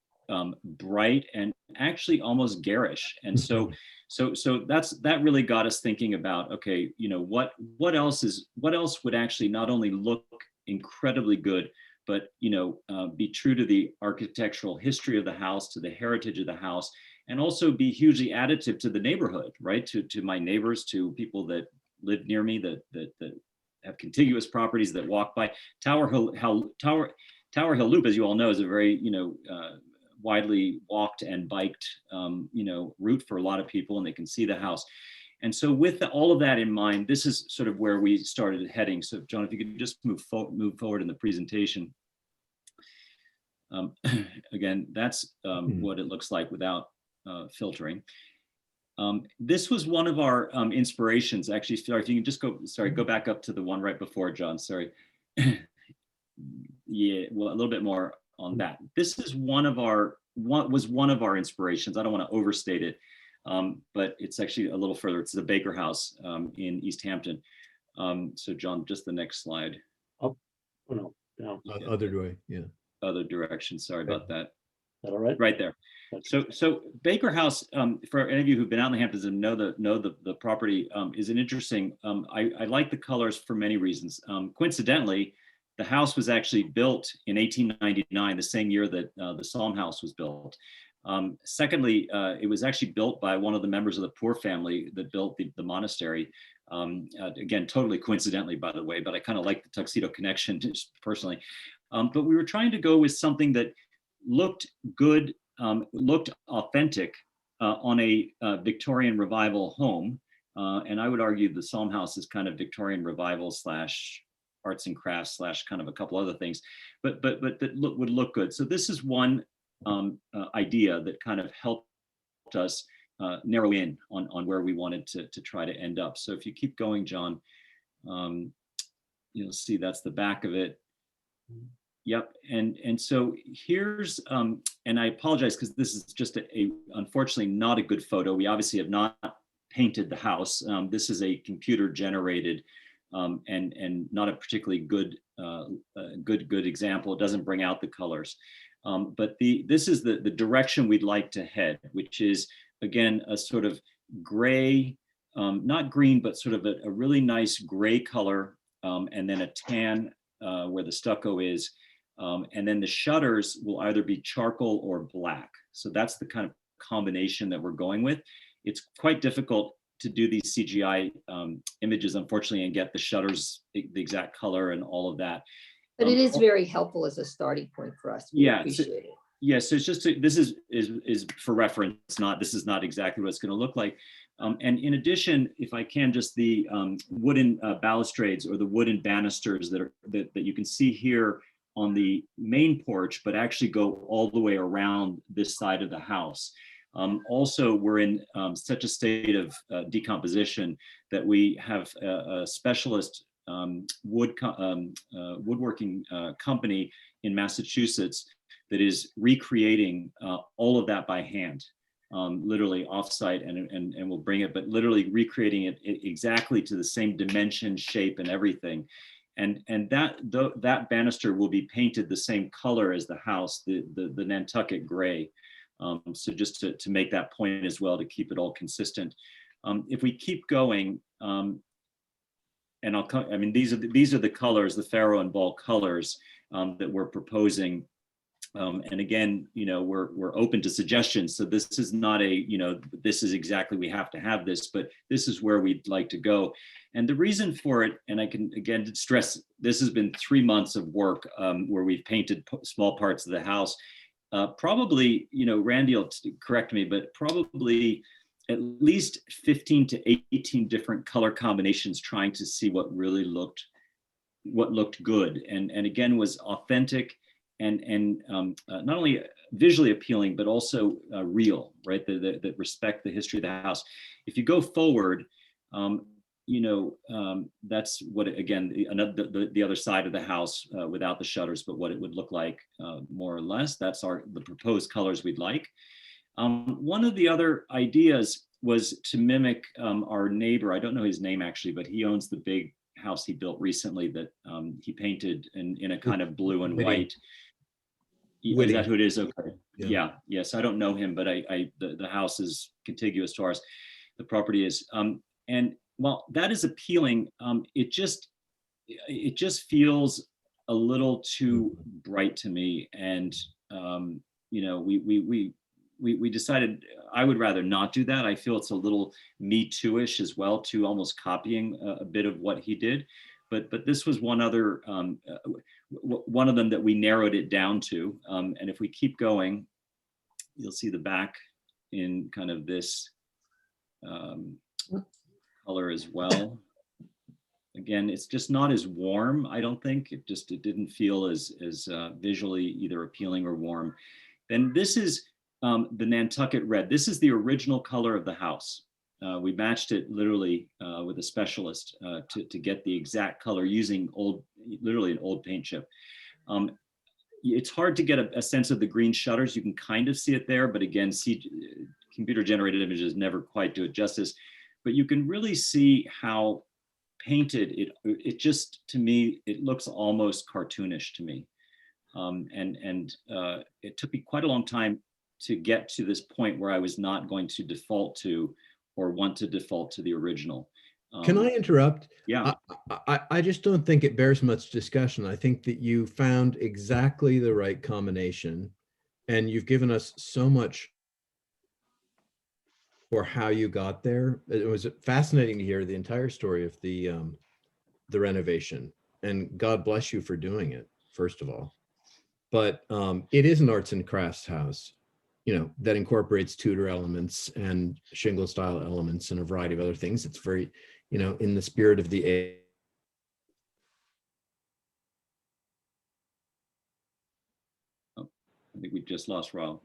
bright and actually almost garish. And so So that really got us thinking about, okay, what else would actually not only look incredibly good, but be true to the architectural history of the house, to the heritage of the house, and also be hugely additive to the neighborhood, right? To my neighbors, to people that live near me, that have contiguous properties that walk by. Tower Hill Loop, as you all know, is a very widely walked and biked route for a lot of people, and they can see the house. And so with all of that in mind, this is sort of where we started heading. So John, if you could just move forward in the presentation. Again, that's what it looks like without filtering. This was one of our inspirations, actually. Sorry, if you can just go back up to the one right before, John, sorry. Yeah, well, a little bit more on that. This is one of our inspirations. I don't want to overstate it, but it's actually a little further. It's the Baker House in East Hampton. So John, just the next slide. Oh, no, no. Other way, yeah. Other direction, sorry about that. Is that all right? Right there. So Baker House, for any of you who've been out in the Hamptons and know the property, is an interesting, I like the colors for many reasons. Coincidentally, the house was actually built in 1899, the same year that the Psalm House was built. Secondly, it was actually built by one of the members of the poor family that built the monastery. Again, totally coincidentally, by the way, but I kind of like the tuxedo connection just personally. But we were trying to go with something that looked good, looked authentic on a Victorian revival home. And I would argue the Psalm House is kind of Victorian revival / arts and crafts / kind of a couple other things, but that would look good. So this is one idea that kind of helped us narrow in on where we wanted to try to end up. So if you keep going, John, you'll see that's the back of it. Yep, and so here's, and I apologize because this is just unfortunately not a good photo. We obviously have not painted the house. This is a computer generated and not a particularly good example. It doesn't bring out the colors. But this is the direction we'd like to head, which is, again, a sort of gray, not green, but sort of a really nice gray color, and then a tan where the stucco is. And then the shutters will either be charcoal or black. So that's the kind of combination that we're going with. It's quite difficult to do these CGI images, unfortunately, and get the shutters the exact color and all of that. But it is very helpful as a starting point for us. We appreciate it. Yeah, so it's just, this is for reference, this is not exactly what it's going to look like. And in addition, if I can, just the wooden balustrades or the wooden banisters that you can see here on the main porch, but actually go all the way around this side of the house. Also, we're in such a state of decomposition that we have a specialist woodworking company in Massachusetts that is recreating all of that by hand, literally offsite, and we'll bring it, but literally recreating it exactly to the same dimension, shape, and everything. And that banister will be painted the same color as the house, the Nantucket gray. So just to make that point as well, to keep it all consistent. If we keep going, and these are the colors, the Faro and Ball colors that we're proposing. And again, we're open to suggestions. So this is not this is exactly, we have to have this, but this is where we'd like to go. And the reason for it, and I can again stress, this has been 3 months of work where we've painted small parts of the house. Probably, Randy will correct me, but probably at least 15 to 18 different color combinations, trying to see what really looked good, and again was authentic and not only visually appealing, but also real, right? That respect the history of the house. If you go forward, that's what, again, the other side of the house without the shutters, but what it would look like more or less. That's the proposed colors we'd like. One of the other ideas was to mimic our neighbor. I don't know his name actually, but he owns the big house he built recently that he painted in a kind of blue and white. Is that who it is? Okay. Yeah. Yes, I don't know him, but the house is contiguous to ours. the property is. And while that is appealing, it just feels a little too bright to me. And you know, we decided I would rather not do that. I feel it's a little Me Too-ish as well, too, almost copying a bit of what he did. But this was one other one of them that we narrowed it down to. And if we keep going, you'll see the back in kind of this color as well. Again, it's just not as warm, I don't think. It didn't feel as visually either appealing or warm. Then this is the Nantucket red. This is the original color of the house. We matched it literally with a specialist to get the exact color using literally an old paint chip. It's hard to get a sense of the green shutters. You can kind of see it there, but again, computer generated images never quite do it justice. But you can really see how painted it just, to me, it looks almost cartoonish to me. It took me quite a long time to get to this point where I was not going to default to or want to default to the original. Can I interrupt? Yeah. I just don't think it bears much discussion. I think that you found exactly the right combination, and you've given us so much for how you got there. It was fascinating to hear the entire story of the renovation, and God bless you for doing it, first of all. But it is an arts and crafts house, you know, that incorporates Tudor elements and shingle style elements and a variety of other things. It's very, you know, in the spirit of the age. I think we just lost Rob.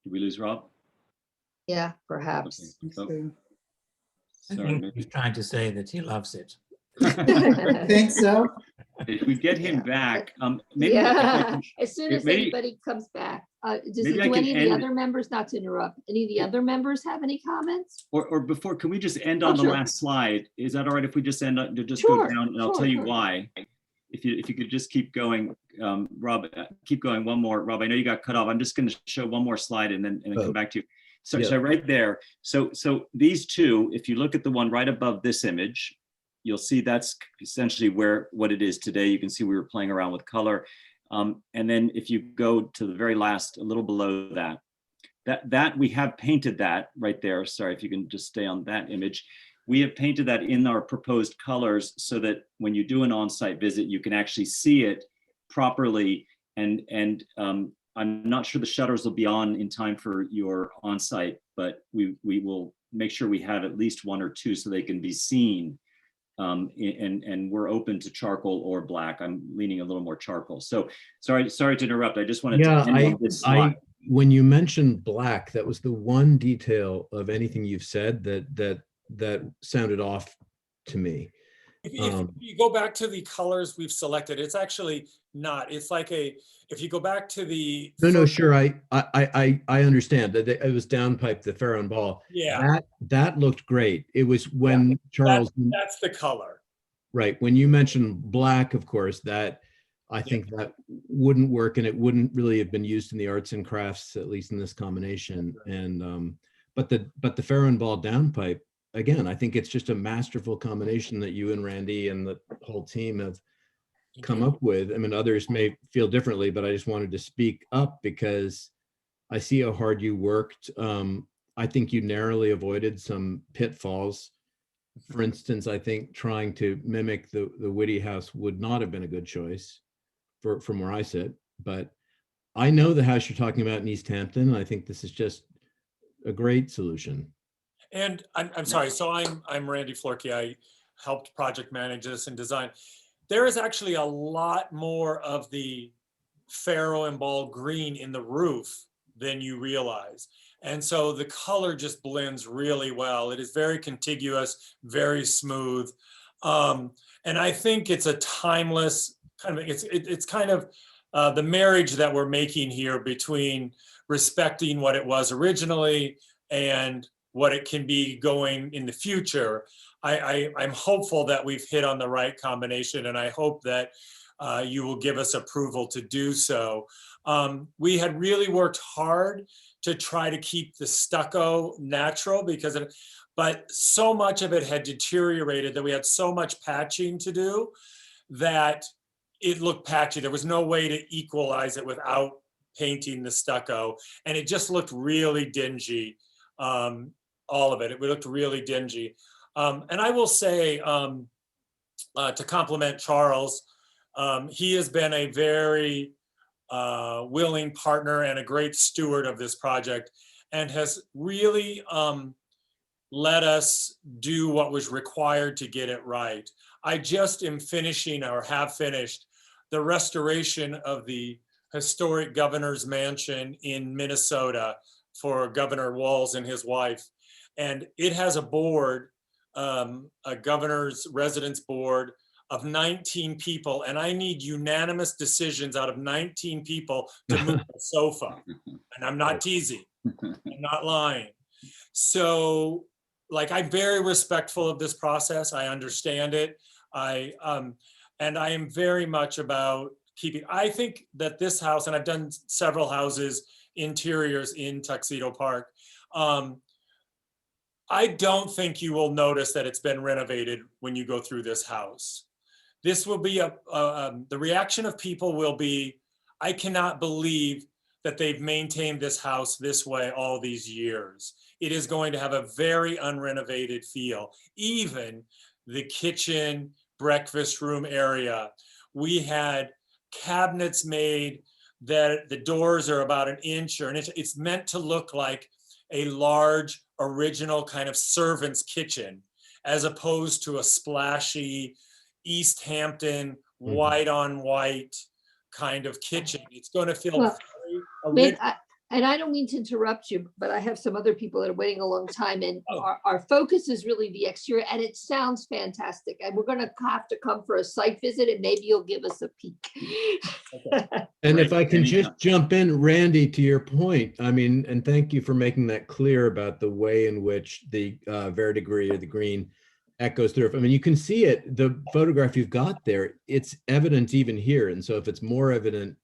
Did we lose Rob? Yeah, perhaps. Okay. Oh, I sorry, think maybe. he's trying to say that he loves it. I think so. If we get him back, maybe Yeah, as soon as maybe- anybody comes back. maybe I Do can any of the end- other members, not to interrupt, any of the other members have any comments? or before, can we just end Oh, on the sure. last slide? Is that all right if we just end up, just Sure, go down, and I'll sure, tell you sure. why. If you could just keep going, Rob, keep going one more. Rob, I know you got cut off. I'm just going to show one more slide and then Oh. come back to you. So, Yeah. so right there. So these two, if you look at the one right above this image, you'll see that's essentially what it is today. You can see we were playing around with color. And then if you go to the very last, a little below that we have painted that right there. Sorry, if you can just stay on that image. We have painted that in our proposed colors so that when you do an on-site visit, you can actually see it properly. And I'm not sure the shutters will be on in time for your on-site, but we will make sure we have at least one or two so they can be seen. And we're open to charcoal or black. I'm leaning a little more charcoal. So sorry to interrupt. I just wanted to end on this slide. When you mentioned black, that was the one detail of anything you've said that sounded off to me. If you go back to the colors we've selected, it's actually not. It's like if you go back to the No, sure. I understand that it was downpipe, the Farrow ball. yeah, That looked great. It was when Charles, that's the color. right, when you mentioned black, of course, that I think that wouldn't work, and it wouldn't really have been used in the arts and crafts, at least in this combination. And but the Farrow ball downpipe, again, I think it's just a masterful combination that you and Randy and the whole team have come up with. I mean, others may feel differently, but I just wanted to speak up because I see how hard you worked. I think you narrowly avoided some pitfalls. For instance, I think trying to mimic the Whitty house would not have been a good choice from where I sit. But I know the house you're talking about in East Hampton, and I think this is just a great solution. And I'm sorry. So I'm Randy Florkey. I helped project manage this and design. There is actually a lot more of the Farrow and ball green in the roof than you realize. And so the color just blends really well. It is very contiguous, very smooth. And I think it's a timeless kind of, it's kind of the marriage that we're making here between respecting what it was originally and what it can be going in the future. I'm hopeful that we've hit on the right combination, and I hope that you will give us approval to do so. We had really worked hard to try to keep the stucco natural because of, but so much of it had deteriorated that we had so much patching to do that it looked patchy. There was no way to equalize it without painting the stucco. And it just looked really dingy, all of it. It looked really dingy. And I will say, to compliment Charles, he has been a very willing partner and a great steward of this project and has really let us do what was required to get it right. I just am finishing or have finished the restoration of the historic governor's mansion in Minnesota for Governor Walz and his wife. And it has a board, a governor's residence board of 19 people. And I need unanimous decisions out of 19 people to move the sofa. And I'm not teasing, I'm not lying. So like, I'm very respectful of this process. I understand it. And I am very much about keeping, I think that this house, and I've done several houses, interiors in Tuxedo Park. I don't think you will notice that it's been renovated when you go through this house. This will be the reaction of people will be, I cannot believe that they've maintained this house this way all these years. It is going to have a very unrenovated feel. Even the kitchen, breakfast room area, we had cabinets made that the doors are about an inch or an inch. It's meant to look like a large original kind of servant's kitchen, as opposed to a splashy East Hampton white on white kind of kitchen. It's going to feel Well, very Wait, and I don't mean to interrupt you, but I have some other people that are waiting a long time, and our focus is really the exterior, and it sounds fantastic. And we're gonna have to come for a site visit, and maybe you'll give us a peek. And if Great, I can just anytime. jump in, Randy, to your point, I mean, and thank you for making that clear about the way in which the verdigris or the green echoes through. I mean, you can see it, the photograph you've got there, it's evident even here. And so if it's more evident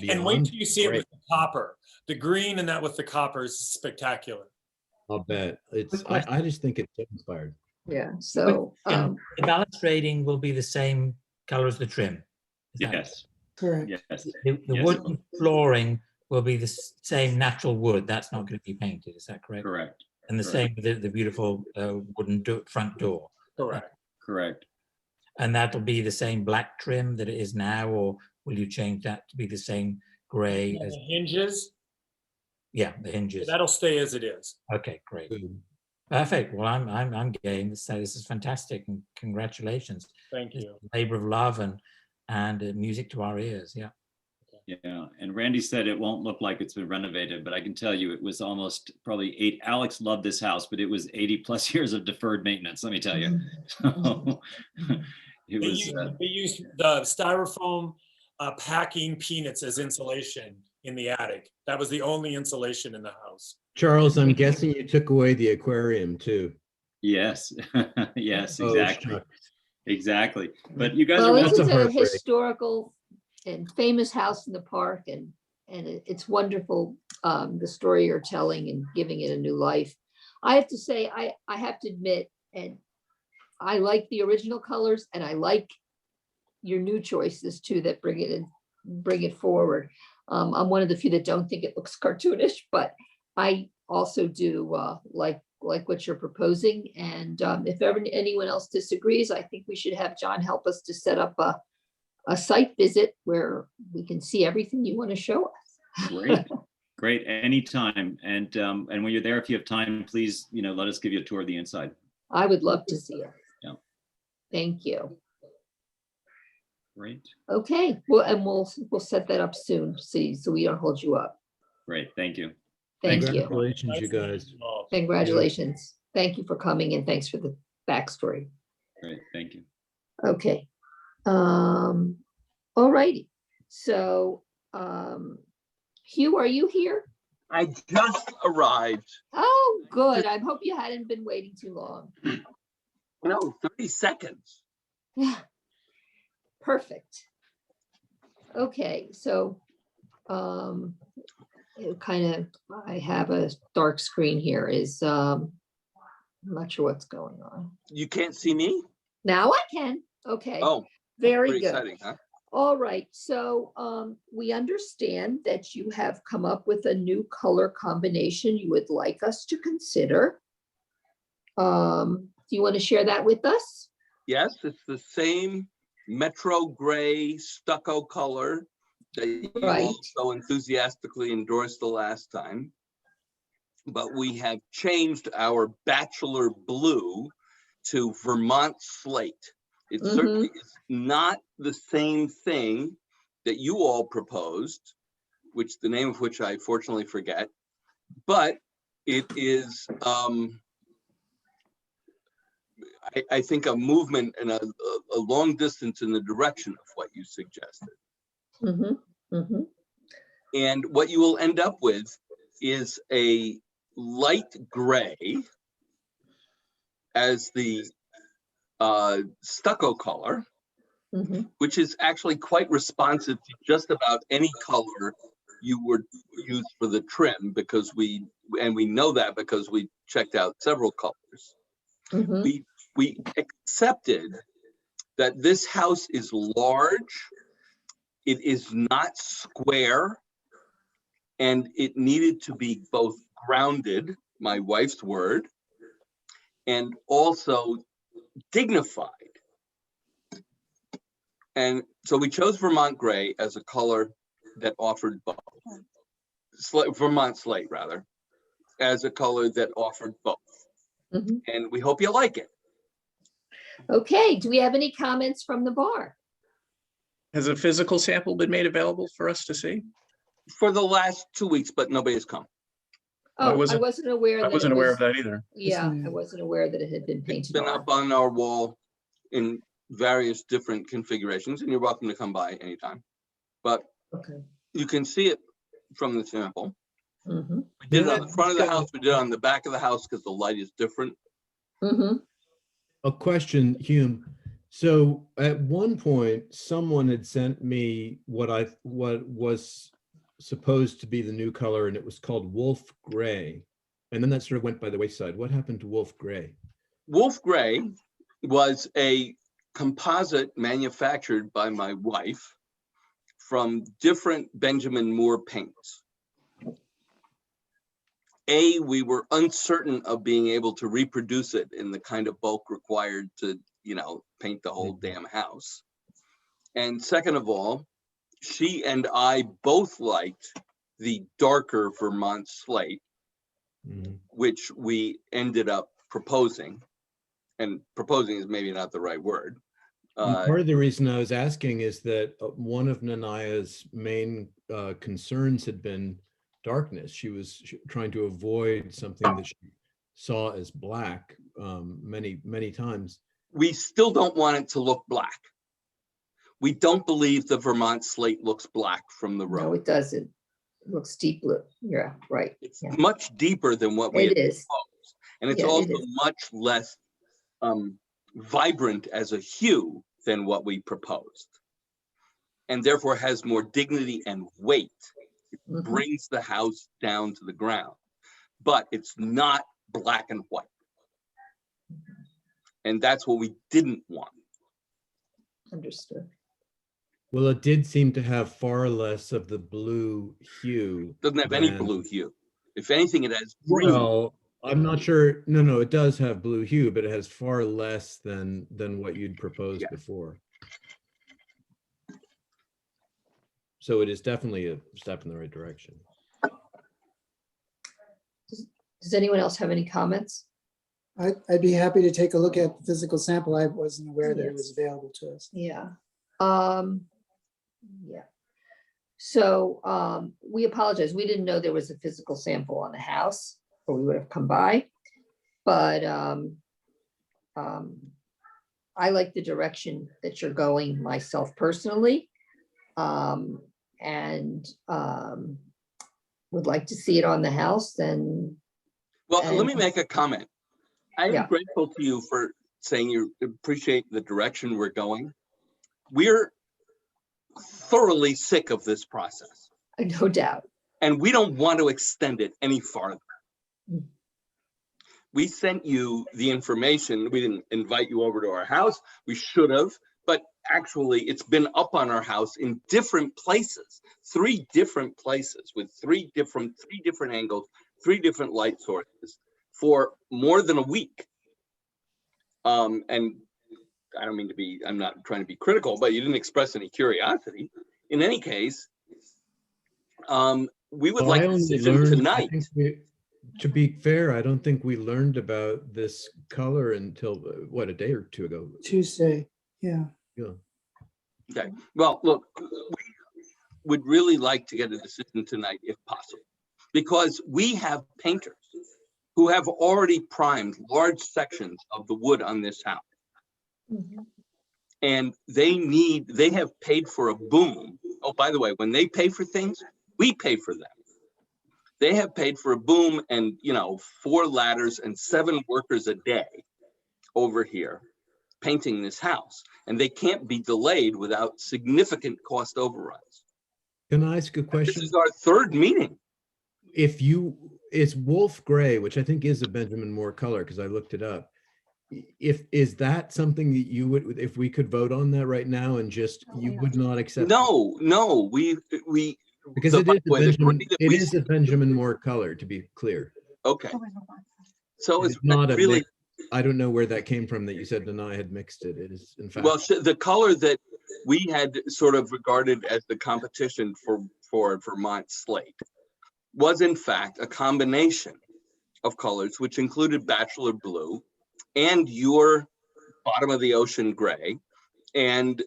And wait beyond, till you see it great. with the copper. The green and that with the copper is spectacular. I'll bet. It's, Quick question. I just think it's so inspired. Yeah, so, And the balustrading will be the same color as the trim. Is that- Yes, Correct. yes. The Yes. wooden flooring will be the same natural wood. That's not going to be painted. Is that correct? Correct, And the correct. same with the beautiful wooden front door. Correct. correct. And that'll be the same black trim that it is now, or will you change that to be the same gray And as, the hinges, yeah, the hinges? that'll stay as it is. Okay, great. Good. Perfect. Well, I'm game. So this is fantastic, and congratulations. Thank It's you. a labor of love and music to our ears. Yeah. Yeah, and Randy said it won't look like it's been renovated, but I can tell you it was almost probably Alex loved this house, but it was 80 plus years of deferred maintenance, let me tell you. So, it was, They used the styrofoam packing peanuts as insulation in the attic. That was the only insulation in the house. Charles, I'm guessing you took away the aquarium too. yes, yes, Oh, exactly, shucks. exactly. But you guys well, are this That's welcome. a is a heartbreak. historical and famous house in the park, and it's wonderful, the story you're telling and giving it a new life. I have to say, I have to admit, and I like the original colors, and I like your new choices too that bring it in, bring it forward. I'm one of the few that don't think it looks cartoonish, but I also do like what you're proposing. And if ever anyone else disagrees, I think we should have John help us to set up a site visit where we can see everything you want to show us. Great, great, anytime. And when you're there, if you have time, please, let us give you a tour of the inside. I would love to see it. Yeah. Thank you. Great, Okay, well, and we'll set that up soon, see, so we don't hold you up. great, thank you. Thank you. Congratulations, you guys. Congratulations. Thank you for coming and thanks for the backstory. Great, thank you. Okay. All righty. So, Hugh, are you here? I just arrived. Oh, good. I hope you hadn't been waiting too long. No, 30 seconds. Yeah. Perfect. Okay, so, I have a dark screen here I'm not sure what's going on. You can't see me? Now I can. Okay, Oh, very pretty good. exciting, huh? All right, so we understand that you have come up with a new color combination you would like us to consider. Do you want to share that with us? Yes, it's the same Metro Gray stucco color that you Right. all so enthusiastically endorsed the last time. But we have changed our bachelor blue to Vermont slate. It certainly is not the same thing that you all proposed, which the name of which I fortunately forget, but it is, I think, a movement and a long distance in the direction of what you suggested. And what you will end up with is a light gray as the stucco color, which is actually quite responsive to just about any color you would use for the trim, because we know that because we checked out several colors. We accepted that this house is large, it is not square, and it needed to be both grounded, my wife's word, and also dignified. And so we chose Vermont Gray as a color that offered both. Vermont Slate, rather, as a color that offered both. And we hope you like it. Okay, do we have any comments from the bar? Has a physical sample been made available for us to see? For the last 2 weeks, but nobody's come. Oh, I wasn't aware. I wasn't aware of that either. Yeah, I wasn't aware that it had been It's painted been on. up on our wall in various different configurations, and you're welcome to come by anytime. But Okay. you can see it from the sample. Mm-hmm. We did it on the front of the house, we did it on the back of the house because the light is different. Mm-hmm. A question, Hume. So at one point, someone had sent me what was supposed to be the new color, and it was called Wolf Gray. And then that sort of went by the wayside. What happened to Wolf Gray? Wolf Gray was a composite manufactured by my wife from different Benjamin Moore paints. We were uncertain of being able to reproduce it in the kind of bulk required to, paint the whole damn house. And second of all, she and I both liked the darker Vermont slate, which we ended up proposing. And proposing is maybe not the right word. Part of the reason I was asking is that one of Nanaya's main concerns had been darkness. She was trying to avoid something that she saw as black many times. We still don't want it to look black. We don't believe the Vermont slate looks black from the road. No, it doesn't. It looks deep blue. Yeah, right. It's much deeper than what we It had is. proposed. And it's Yeah, it also is. much less vibrant as a hue than what we proposed. And therefore has more dignity and weight. It brings the house down to the ground, but it's not black and white. And that's what we didn't want. Understood. Well, it did seem to have far less of the blue hue. Doesn't have any than- blue hue. If anything, it has green. Well, I'm not sure. No, it does have blue hue, but it has far less than what you'd proposed before. So it is definitely a step in the right direction. Does anyone else have any comments? I'd be happy to take a look at the physical sample. I wasn't aware that it was available to us. Yeah. Yeah. So we apologize. We didn't know there was a physical sample on the house, or we would have come by. But I like the direction that you're going myself personally. And would like to see it on the house and. Well, let me make a comment. I am Yeah. grateful to you for saying you appreciate the direction we're going. We're thoroughly sick of this process. No doubt. And we don't want to extend it any farther. We sent you the information. We didn't invite you over to our house. We should have, but actually it's been up on our house in different places, 3 different places with 3 different angles, 3 different light sources for more than a week. And I don't mean to be, I'm not trying to be critical, but you didn't express any curiosity. In any case, we would like a decision tonight. To be fair, I don't think we learned about this color until, what, a day or 2 ago? Tuesday, yeah. Yeah. Okay, well, look, we would really like to get a decision tonight if possible, because we have painters who have already primed large sections of the wood on this house. And they have paid for a boom. Oh, by the way, when they pay for things, we pay for them. They have paid for a boom and, 4 ladders and 7 workers a day over here painting this house. And they can't be delayed without significant cost overruns. Can I ask a question? This is our 3rd meeting. It's wolf gray, which I think is a Benjamin Moore color, because I looked it up. Is that something that you would, if we could vote on that right now and just, you would not accept? No, we because so, it is a Benjamin Moore color, to be clear. Okay. So it's not really, I don't know where that came from that you said Denai had mixed it. It is, in fact. well, the color that we had sort of regarded as the competition for Vermont slate was in fact a combination of colors, which included bachelor blue and your bottom of the ocean gray. And,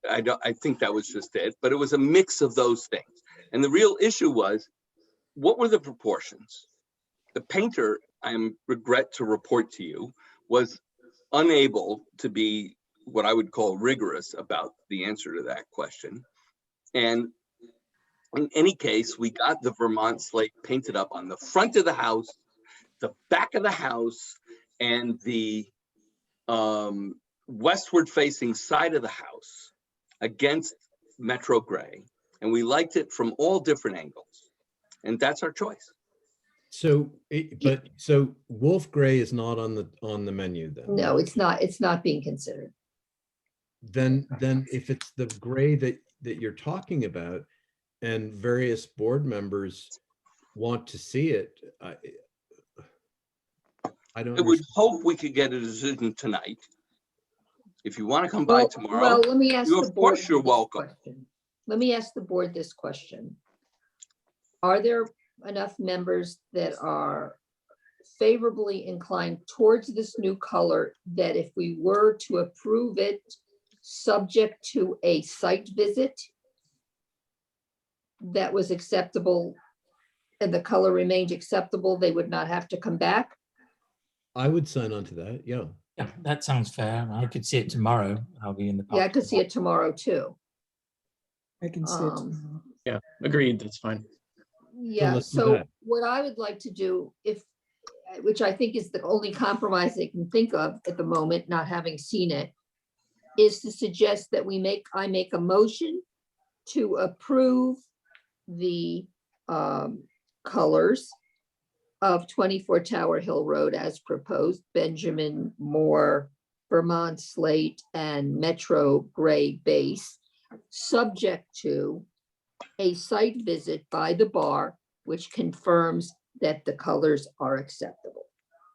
I think that was just it, but it was a mix of those things. And the real issue was, what were the proportions? The painter, I regret to report to you, was unable to be what I would call rigorous about the answer to that question. And in any case, we got the Vermont slate painted up on the front of the house, the back of the house, and the westward facing side of the house against Metro Gray. And we liked it from all different angles. And that's our choice. So, so wolf gray is not on the menu then? No, it's not being considered. Then if it's the gray that you're talking about and various board members want to see it, I don't. I would hope we could get a decision tonight. If you want to come by tomorrow, well, let me ask of course you're welcome. Let me ask the board this question. Are there enough members that are favorably inclined towards this new color that if we were to approve it, subject to a site visit that was acceptable and the color remained acceptable, they would not have to come back? I would sign on to that, yeah. Yeah, that sounds fair. I could see it tomorrow. I'll be in the park. Yeah, I could see it tomorrow too. I can see it tomorrow. Yeah, agreed. That's fine. Yeah, let's do so that. what I would like to do, which I think is the only compromise I can think of at the moment, not having seen it, is to suggest that I make a motion to approve the colors of 24 Tower Hill Road as proposed, Benjamin Moore, Vermont slate, and Metro Gray base, subject to a site visit by the bar, which confirms that the colors are acceptable.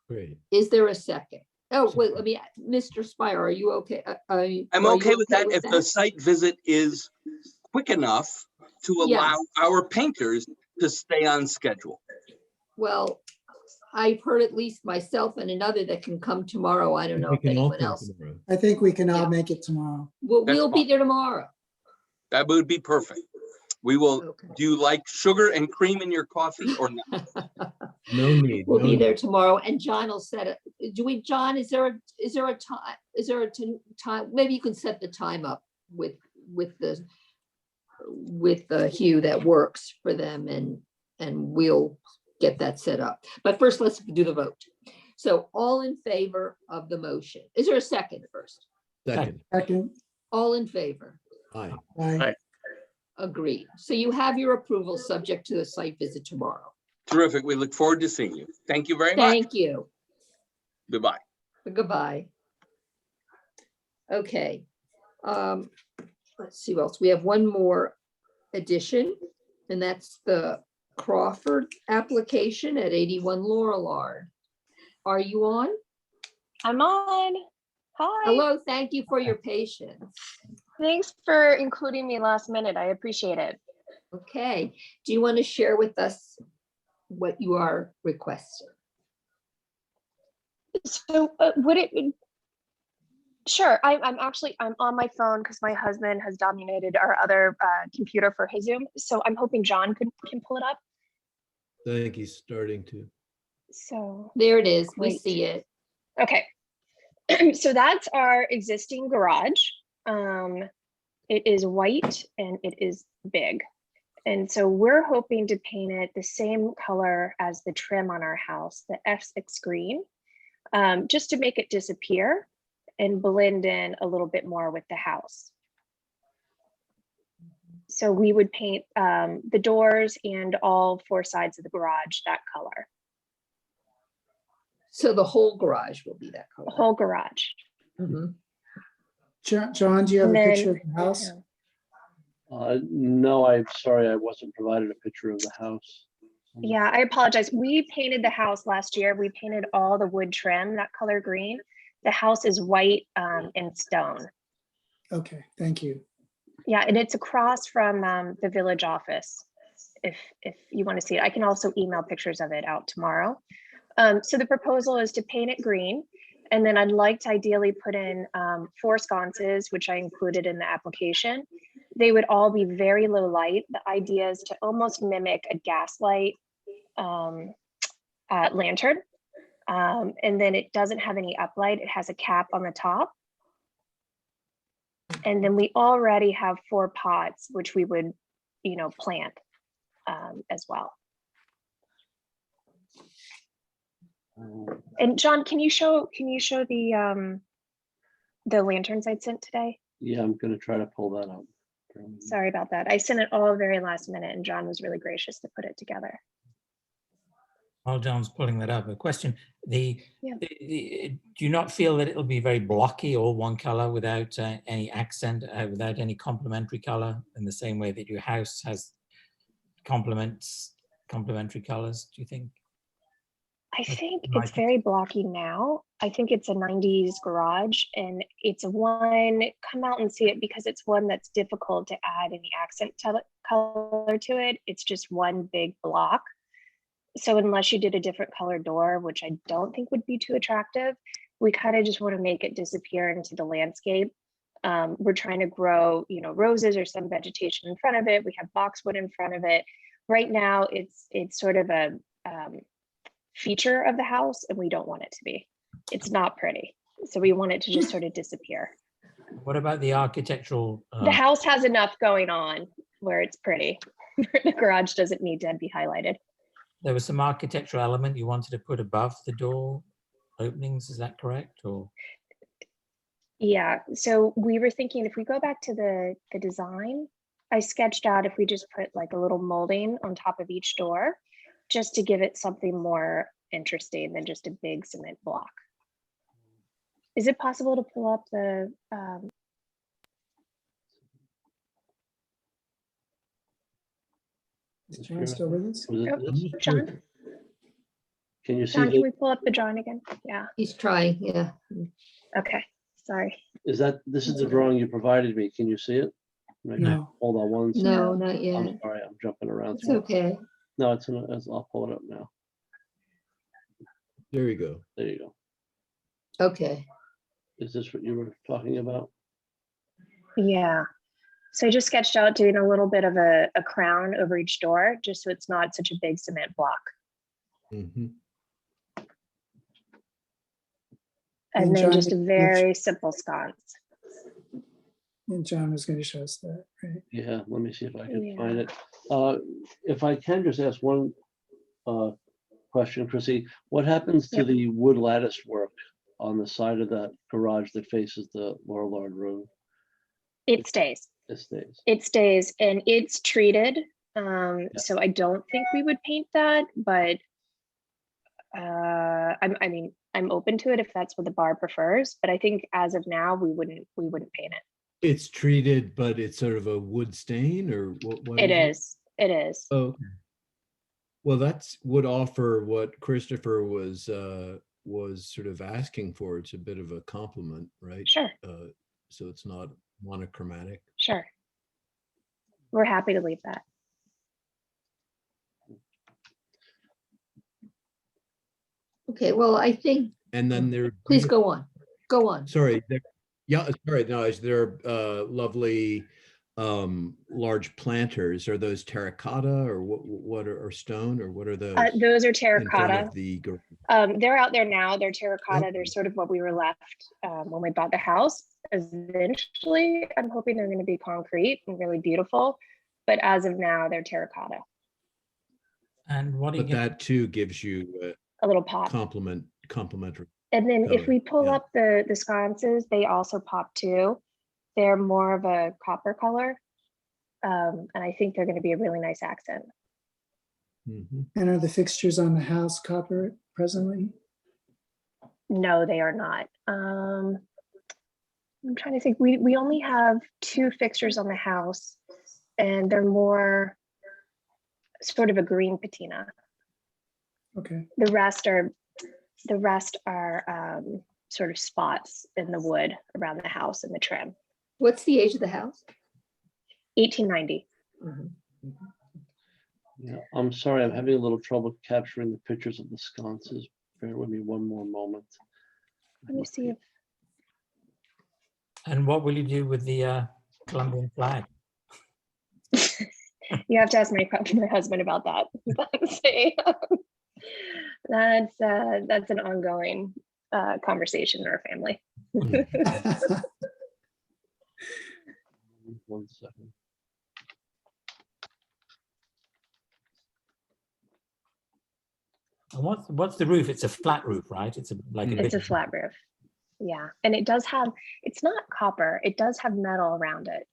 Great. Is there a second? Oh, wait, Mr. Spire, are you okay? I'm okay with that if the site visit is quick enough to allow our painters to stay on schedule. Well, I've heard at least myself and another that can come tomorrow. I don't know if anyone else. I think we can all make it tomorrow. We'll be there tomorrow. That would be perfect. We will. Okay. Do you like sugar and cream in your coffee or not? No need. We'll be there tomorrow, and John will set it. John, is there a time? Maybe you can set the time up with the hue that works for them, and we'll get that set up. But first, let's do the vote. So, all in favor of the motion? Is there a second first? Second. Second. All in favor? Aye. Aye. Agreed. So you have your approval subject to the site visit tomorrow. Terrific. We look forward to seeing you. Thank you very much. Thank you. Goodbye. Goodbye. Okay. Let's see what else. We have one more addition, and that's the Crawford application at 81 Laurelard. Are you on? I'm on. Hi. Hello, thank you for your patience. Thanks for including me last minute. I appreciate it. Okay, do you want to share with us what you are requesting? So would it, sure, I'm on my phone because my husband has dominated our other computer for his Zoom. So I'm hoping John can pull it up. I think he's starting to. So there it is. We Great. see it. Okay. So that's our existing garage. It is white and it is big. And so we're hoping to paint it the same color as the trim on our house, the F6 green, just to make it disappear and blend in a little bit more with the house. So we would paint the doors and all four sides of the garage that color. So the whole garage will be that color. The whole garage. Mhm. John, do you have And a then- picture of the house? No, I'm sorry, I wasn't provided a picture of the house. Yeah, I apologize. We painted the house last year. We painted all the wood trim, that color green. The house is white and stone. Okay, thank you. Yeah, and it's across from the village office. If you want to see it, I can also email pictures of it out tomorrow. So the proposal is to paint it green. And then I'd like to ideally put in 4 sconces, which I included in the application. They would all be very low light. The idea is to almost mimic a gaslight lantern. And then it doesn't have any uplight. It has a cap on the top. And then we already have 4 pots, which we would, plant as well. And John, can you show the lanterns I'd sent today? Yeah, I'm gonna try to pull that up. Sorry about that. I sent it all very last minute and John was really gracious to put it together. While John's pulling that up, a question, do you not feel that it'll be very blocky, all one color without any accent, without any complementary color, in the same way that your house has complementary colors, do you think? I think it's very blocky now. I think it's a 90s garage and it's one, come out and see it because it's one that's difficult to add any accent color to it. It's just one big block. So unless you did a different color door, which I don't think would be too attractive, we kind of just want to make it disappear into the landscape. We're trying to grow, roses or some vegetation in front of it. We have boxwood in front of it. Right now, it's sort of a feature of the house and we don't want it to be. It's not pretty. So we want it to just sort of disappear. What about the architectural? The house has enough going on where it's pretty. The garage doesn't need to be highlighted. There was some architectural element you wanted to put above the door openings, is that correct? Or yeah, so we were thinking if we go back to the design, I sketched out if we just put like a little molding on top of each door, just to give it something more interesting than just a big cement block. Is it possible to pull up the Is John still with us? John? Can you see? John, can we pull up the drawing again? Yeah. He's trying, yeah. Okay, sorry. This is the drawing you provided me. Can you see it? No. Hold on one second. No, not yet. I'm sorry, I'm jumping around. It's okay. No, I'll pull it up now. There you go. There you go. Okay. Is this what you were talking about? Yeah. So I just sketched out doing a little bit of a crown over each door, just so it's not such a big cement block. Mhm. And And then John, just a which- very simple sconce. And John was going to show us that, right? Yeah, let me see if I can Yeah. find it. If I can just ask one question, Chrissy, what happens to Yep. the wood lattice work on the side of that garage that faces the Laurelard Road? It stays. It stays. It stays and it's treated. So I don't think we would paint that, but I mean, I'm open to it if that's what the bar prefers, but I think as of now, we wouldn't paint it. It's treated, but it's sort of a wood stain or what? It is. It is. Oh, okay. Well, that's would offer what Christopher was sort of asking for. It's a bit of a compliment, right? Sure. So it's not monochromatic. Sure. We're happy to leave that. Okay, well, I think, And then there. please go on. Go on. Sorry. Yeah, sorry. No, is there lovely large planters? Are those terracotta or what are, or stone or what are those? Those are in front terracotta. of the They're out there now. They're terracotta. They're Okay. sort of what we were left when we bought the house. Eventually, I'm hoping they're going to be concrete and really beautiful. But as of now, they're terracotta. And what are you But gonna- that too gives you A little pop. complementary. And then if color, we pull yeah. up the sconces, they also pop too. They're more of a copper color. And I think they're going to be a really nice accent. Mhm. And are the fixtures on the house copper presently? No, they are not. I'm trying to think. We only have 2 fixtures on the house, and they're more sort of a green patina. Okay. The rest are sort of spots in the wood around the house and the trim. What's the age of the house? 1890. Yeah, I'm sorry, I'm having a little trouble capturing the pictures of the sconces. Bear with me one more moment. Let me see if And what will you do with the Colombian flag? you have to ask my husband about that. That's an ongoing conversation in our family. One second. And what's the roof? It's a flat roof, right? It's It's a flat roof. Yeah, and it does have, it's not copper, it does have metal around it.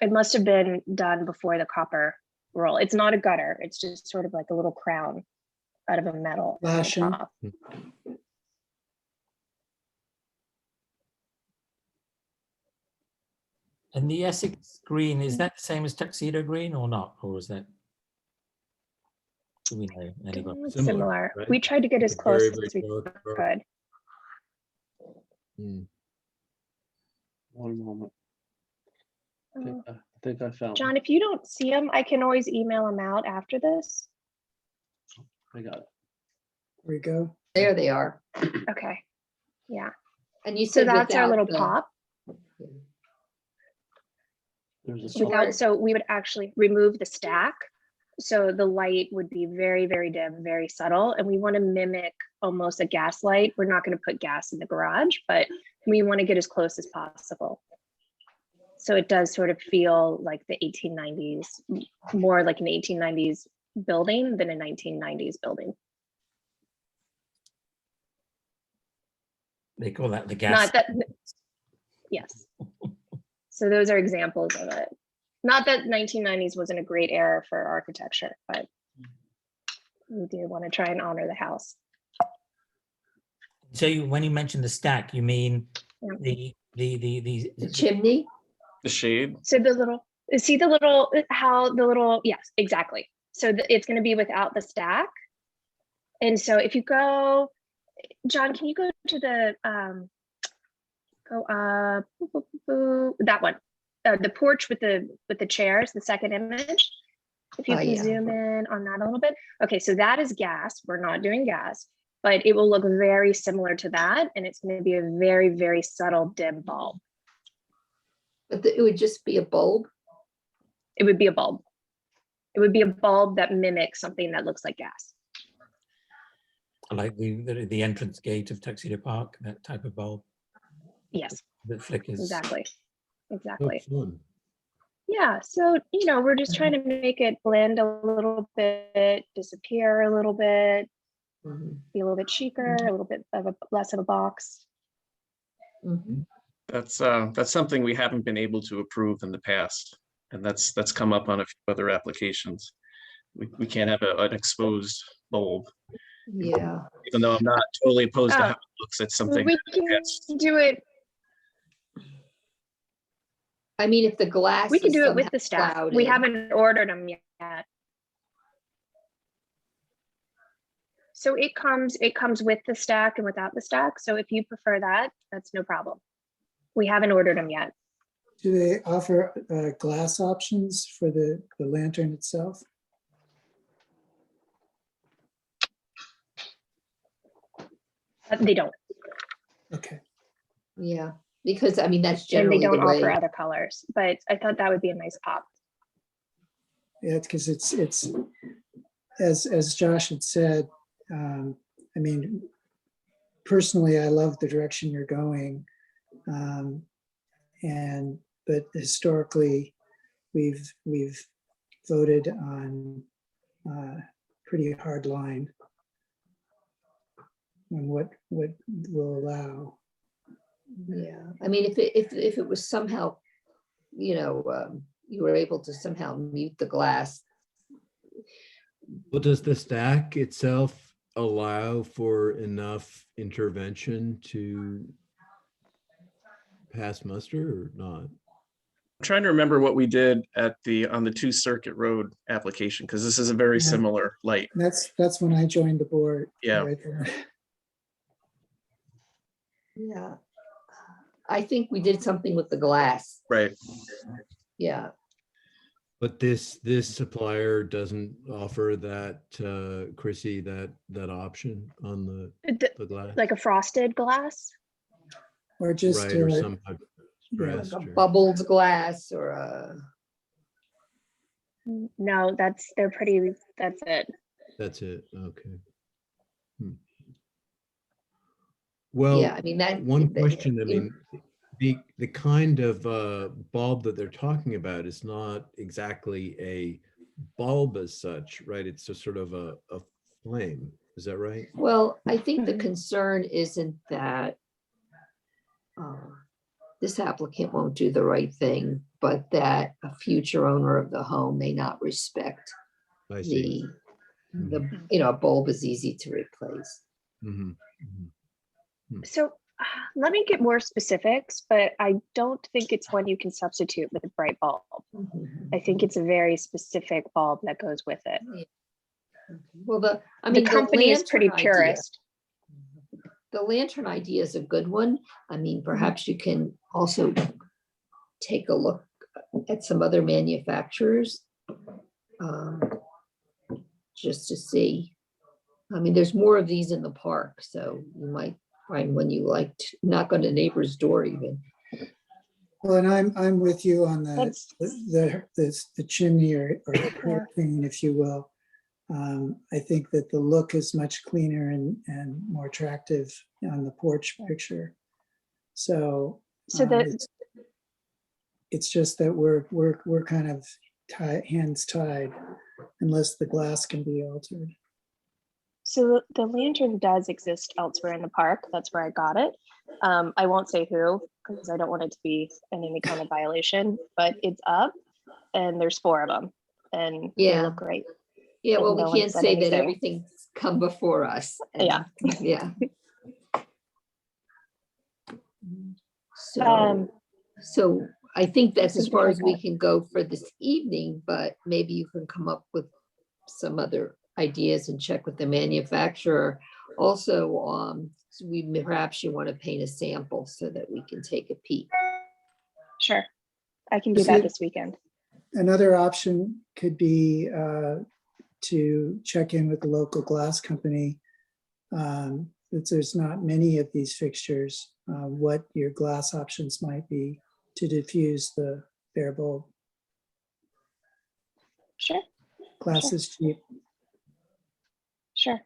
It must have been done before the copper roll. It's not a gutter, it's just sort of like a little crown out of a metal. on the Flashing. top. And the Essex green, is that the same as tuxedo green or not? Or is that? Do we know anybody? It's Similar, similar. right? We tried to get as It's close very, as we very dark. could. Mm. One moment. I think Uh, I think I found. John, if you don't see them, I can always email them out after this. I got it. There we go. There they are. Okay, yeah. And you So said that's our without little the- pop. There's a Sure. couple. So we would actually remove the stack. So the light would be very, very dim, very subtle. And we want to mimic almost a gas light. We're not going to put gas in the garage, but we want to get as close as possible. So it does sort of feel like the 1890s, more like an 1890s building than a 1990s building. They call that the gas. Not that, yes. So those are examples of it. Not that 1990s wasn't a great era for architecture, but we do want to try and honor the house. So when you mention the stack, you mean Yeah. The chimney? The shade. So the little, see the little, how the little, yes, exactly. So it's going to be without the stack. And so if you go, John, can you go to the, that one, the porch with the chairs, the second image. If you Oh, can yeah. zoom in on that a little bit. Okay, so that is gas. We're not doing gas, but it will look very similar to that. And it's going to be a very, very subtle dim bulb. But it would just be a bulb? It would be a bulb. It would be a bulb that mimics something that looks like gas. like the entrance gate of Tuxedo Park, that type of bulb Yes, that flickers? exactly. Oh, Exactly. fun. Yeah, so, we're just trying to make it blend a little bit, disappear a little bit, Mhm. be a little bit chicer, a little bit of less of a box. Mhm. That's something we haven't been able to approve in the past. And that's come up on a few other applications. We can't have an exposed bulb, Yeah, even though I'm not totally opposed to Oh. how it looks. It's something. We can that's- do it, I mean, if the glass. we can is do it with somehow the stack. clouded- We haven't ordered them yet. So it comes with the stack and without the stack. So if you prefer that, that's no problem. We haven't ordered them yet. Do they offer glass options for the lantern itself? They don't, Okay. Yeah, because I mean, that's and generally they the don't offer way. other colors, but I thought that would be a nice pop. Yeah, because it's as Josh had said, I mean, personally, I love the direction you're going. But historically, we've voted on pretty hard line on what will allow. Yeah, I mean, if it was somehow, you were able to somehow mute the glass. Well, does the stack itself allow for enough intervention to pass muster or not? I'm trying to remember what we did on the 2 Circuit Road application, because this is a very Yeah. similar light. That's when I joined the board. Yeah. right there. Yeah. I think we did something with the glass. Right. Yeah, But this supplier doesn't offer that, Chrissy, that option on the glass? Like a frosted glass. Or just Right, or some type of yeah. like a stressed or- bubbled glass or a. No, that's it. That's it, okay. Well, Yeah, I mean, that. one that- question, I you- mean, the kind of bulb that they're talking about is not exactly a bulb as such, right? It's just sort of a flame, is that right? Well, I think the Mhm. concern isn't that this applicant won't do the right thing, but that a future owner of the home may not respect I see. a bulb is easy to replace. Mhm, mhm. So let me get more specifics, but I don't think it's one you can substitute with a bright bulb. I think it's a very specific bulb that goes with it. Well, the The company is pretty lantern idea- purist. The lantern idea is a good one. I mean, perhaps you can also take a look at some other manufacturers. Just to see. I mean, there's more of these in the park, so you might find one you liked, knock on a neighbor's door even. Well, and I'm with you on That's- the chimney or hurricane, if you will. I think that the look is much cleaner and more attractive on the porch picture. So So it's just that we're kind of hands tied unless the glass can be altered. So the lantern does exist elsewhere in the park. That's where I got it. I won't say who because I don't want it to be in any kind of violation, but it's up and there's 4 of them and they Yeah. look great. Yeah, And well, no we one can't said say that anything. everything's come before us. and- Yeah. Yeah. So, so I think that's as Something far like as we that. can go for this evening, but maybe you can come up with some other ideas and check with the manufacturer. Also, perhaps you want to paint a sample so that we can take a peek. Sure. I can do Is that it- this weekend. Another option could be to check in with the local glass company. That there's not many of these fixtures, what your glass options might be to diffuse the bare bulb. Sure. Glass is cheap. Sure.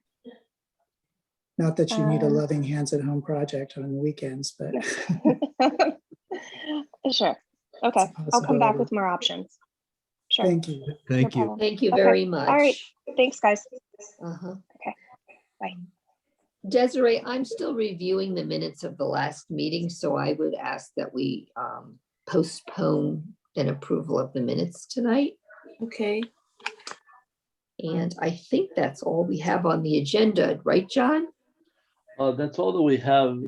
Not that you need a Um, loving hands at home project on weekends, but Sure. Okay. I'll come back possibility. with more options. Sure. thank you. Thank you. problem. Thank you Okay. very All much. right. Thanks, guys. Uh-huh. Bye. Desiree, I'm still reviewing the minutes of the last meeting, so I would ask that we postpone an approval of the minutes tonight. Okay. And I think that's all we have on the agenda, right, John? That's all that we have.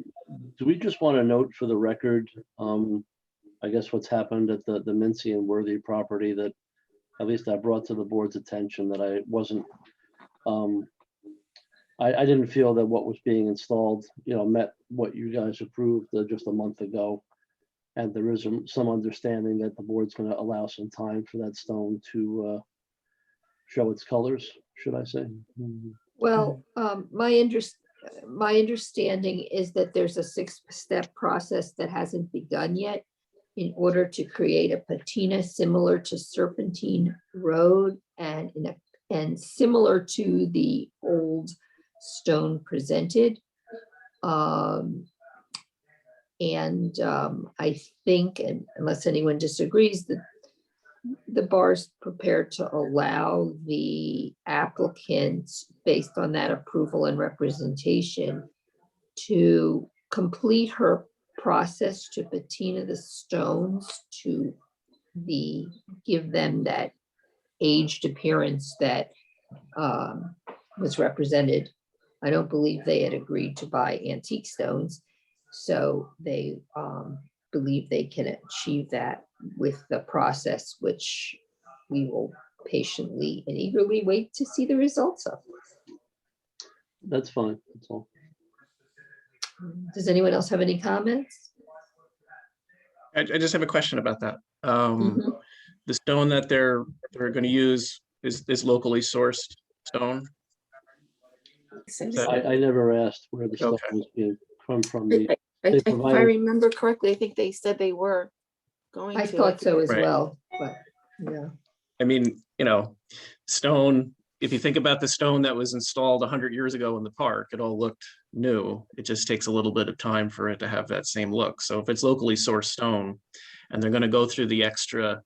Do we just want to note for the record, I guess what's happened at the Mincy and Worthy property that at least I brought to the board's attention that I wasn't, I didn't feel that what was being installed, met what you guys approved just a month ago. And there is some understanding that the board's going to allow some time for that stone to show its colors, should I say? Well, my understanding is that there's a 6-step process that hasn't begun yet in order to create a patina similar to Serpentine Road and similar to the old stone presented. I think, and unless anyone disagrees, that the bar's prepared to allow the applicant, based on that approval and representation, to complete her process to patina the stones to give them that aged appearance that was represented. I don't believe they had agreed to buy antique stones, so they believe they can achieve that with the process, which we will patiently and eagerly wait to see the results of. That's fine. That's all. Does anyone else have any comments? I just have a question about that. The stone that they're going to use is locally sourced stone. I never asked where the stone was being from. If I remember correctly, I think they said they were going to. I thought so as Right. well, but yeah. I mean, stone, if you think about the stone that was installed 100 years ago in the park, it all looked new. It just takes a little bit of time for it to have that same look. So if it's locally sourced stone and they're going to go through the extra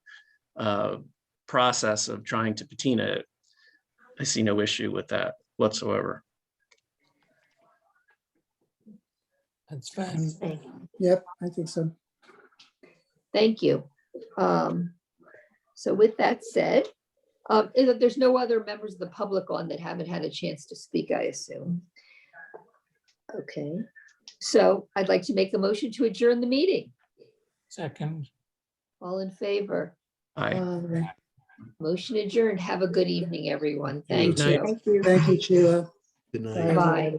process of trying to patina it, I see no issue with that whatsoever. That's fair. Yep, I think so. Thank you. So with that said, there's no other members of the public on that haven't had a chance to speak, I assume. Okay, so I'd like to make a motion to adjourn the meeting. Second. All in favor? Aye. Motion adjourned. Have a good evening, everyone. Thank Good night. you. Thank you, Sheila. Good night. Bye.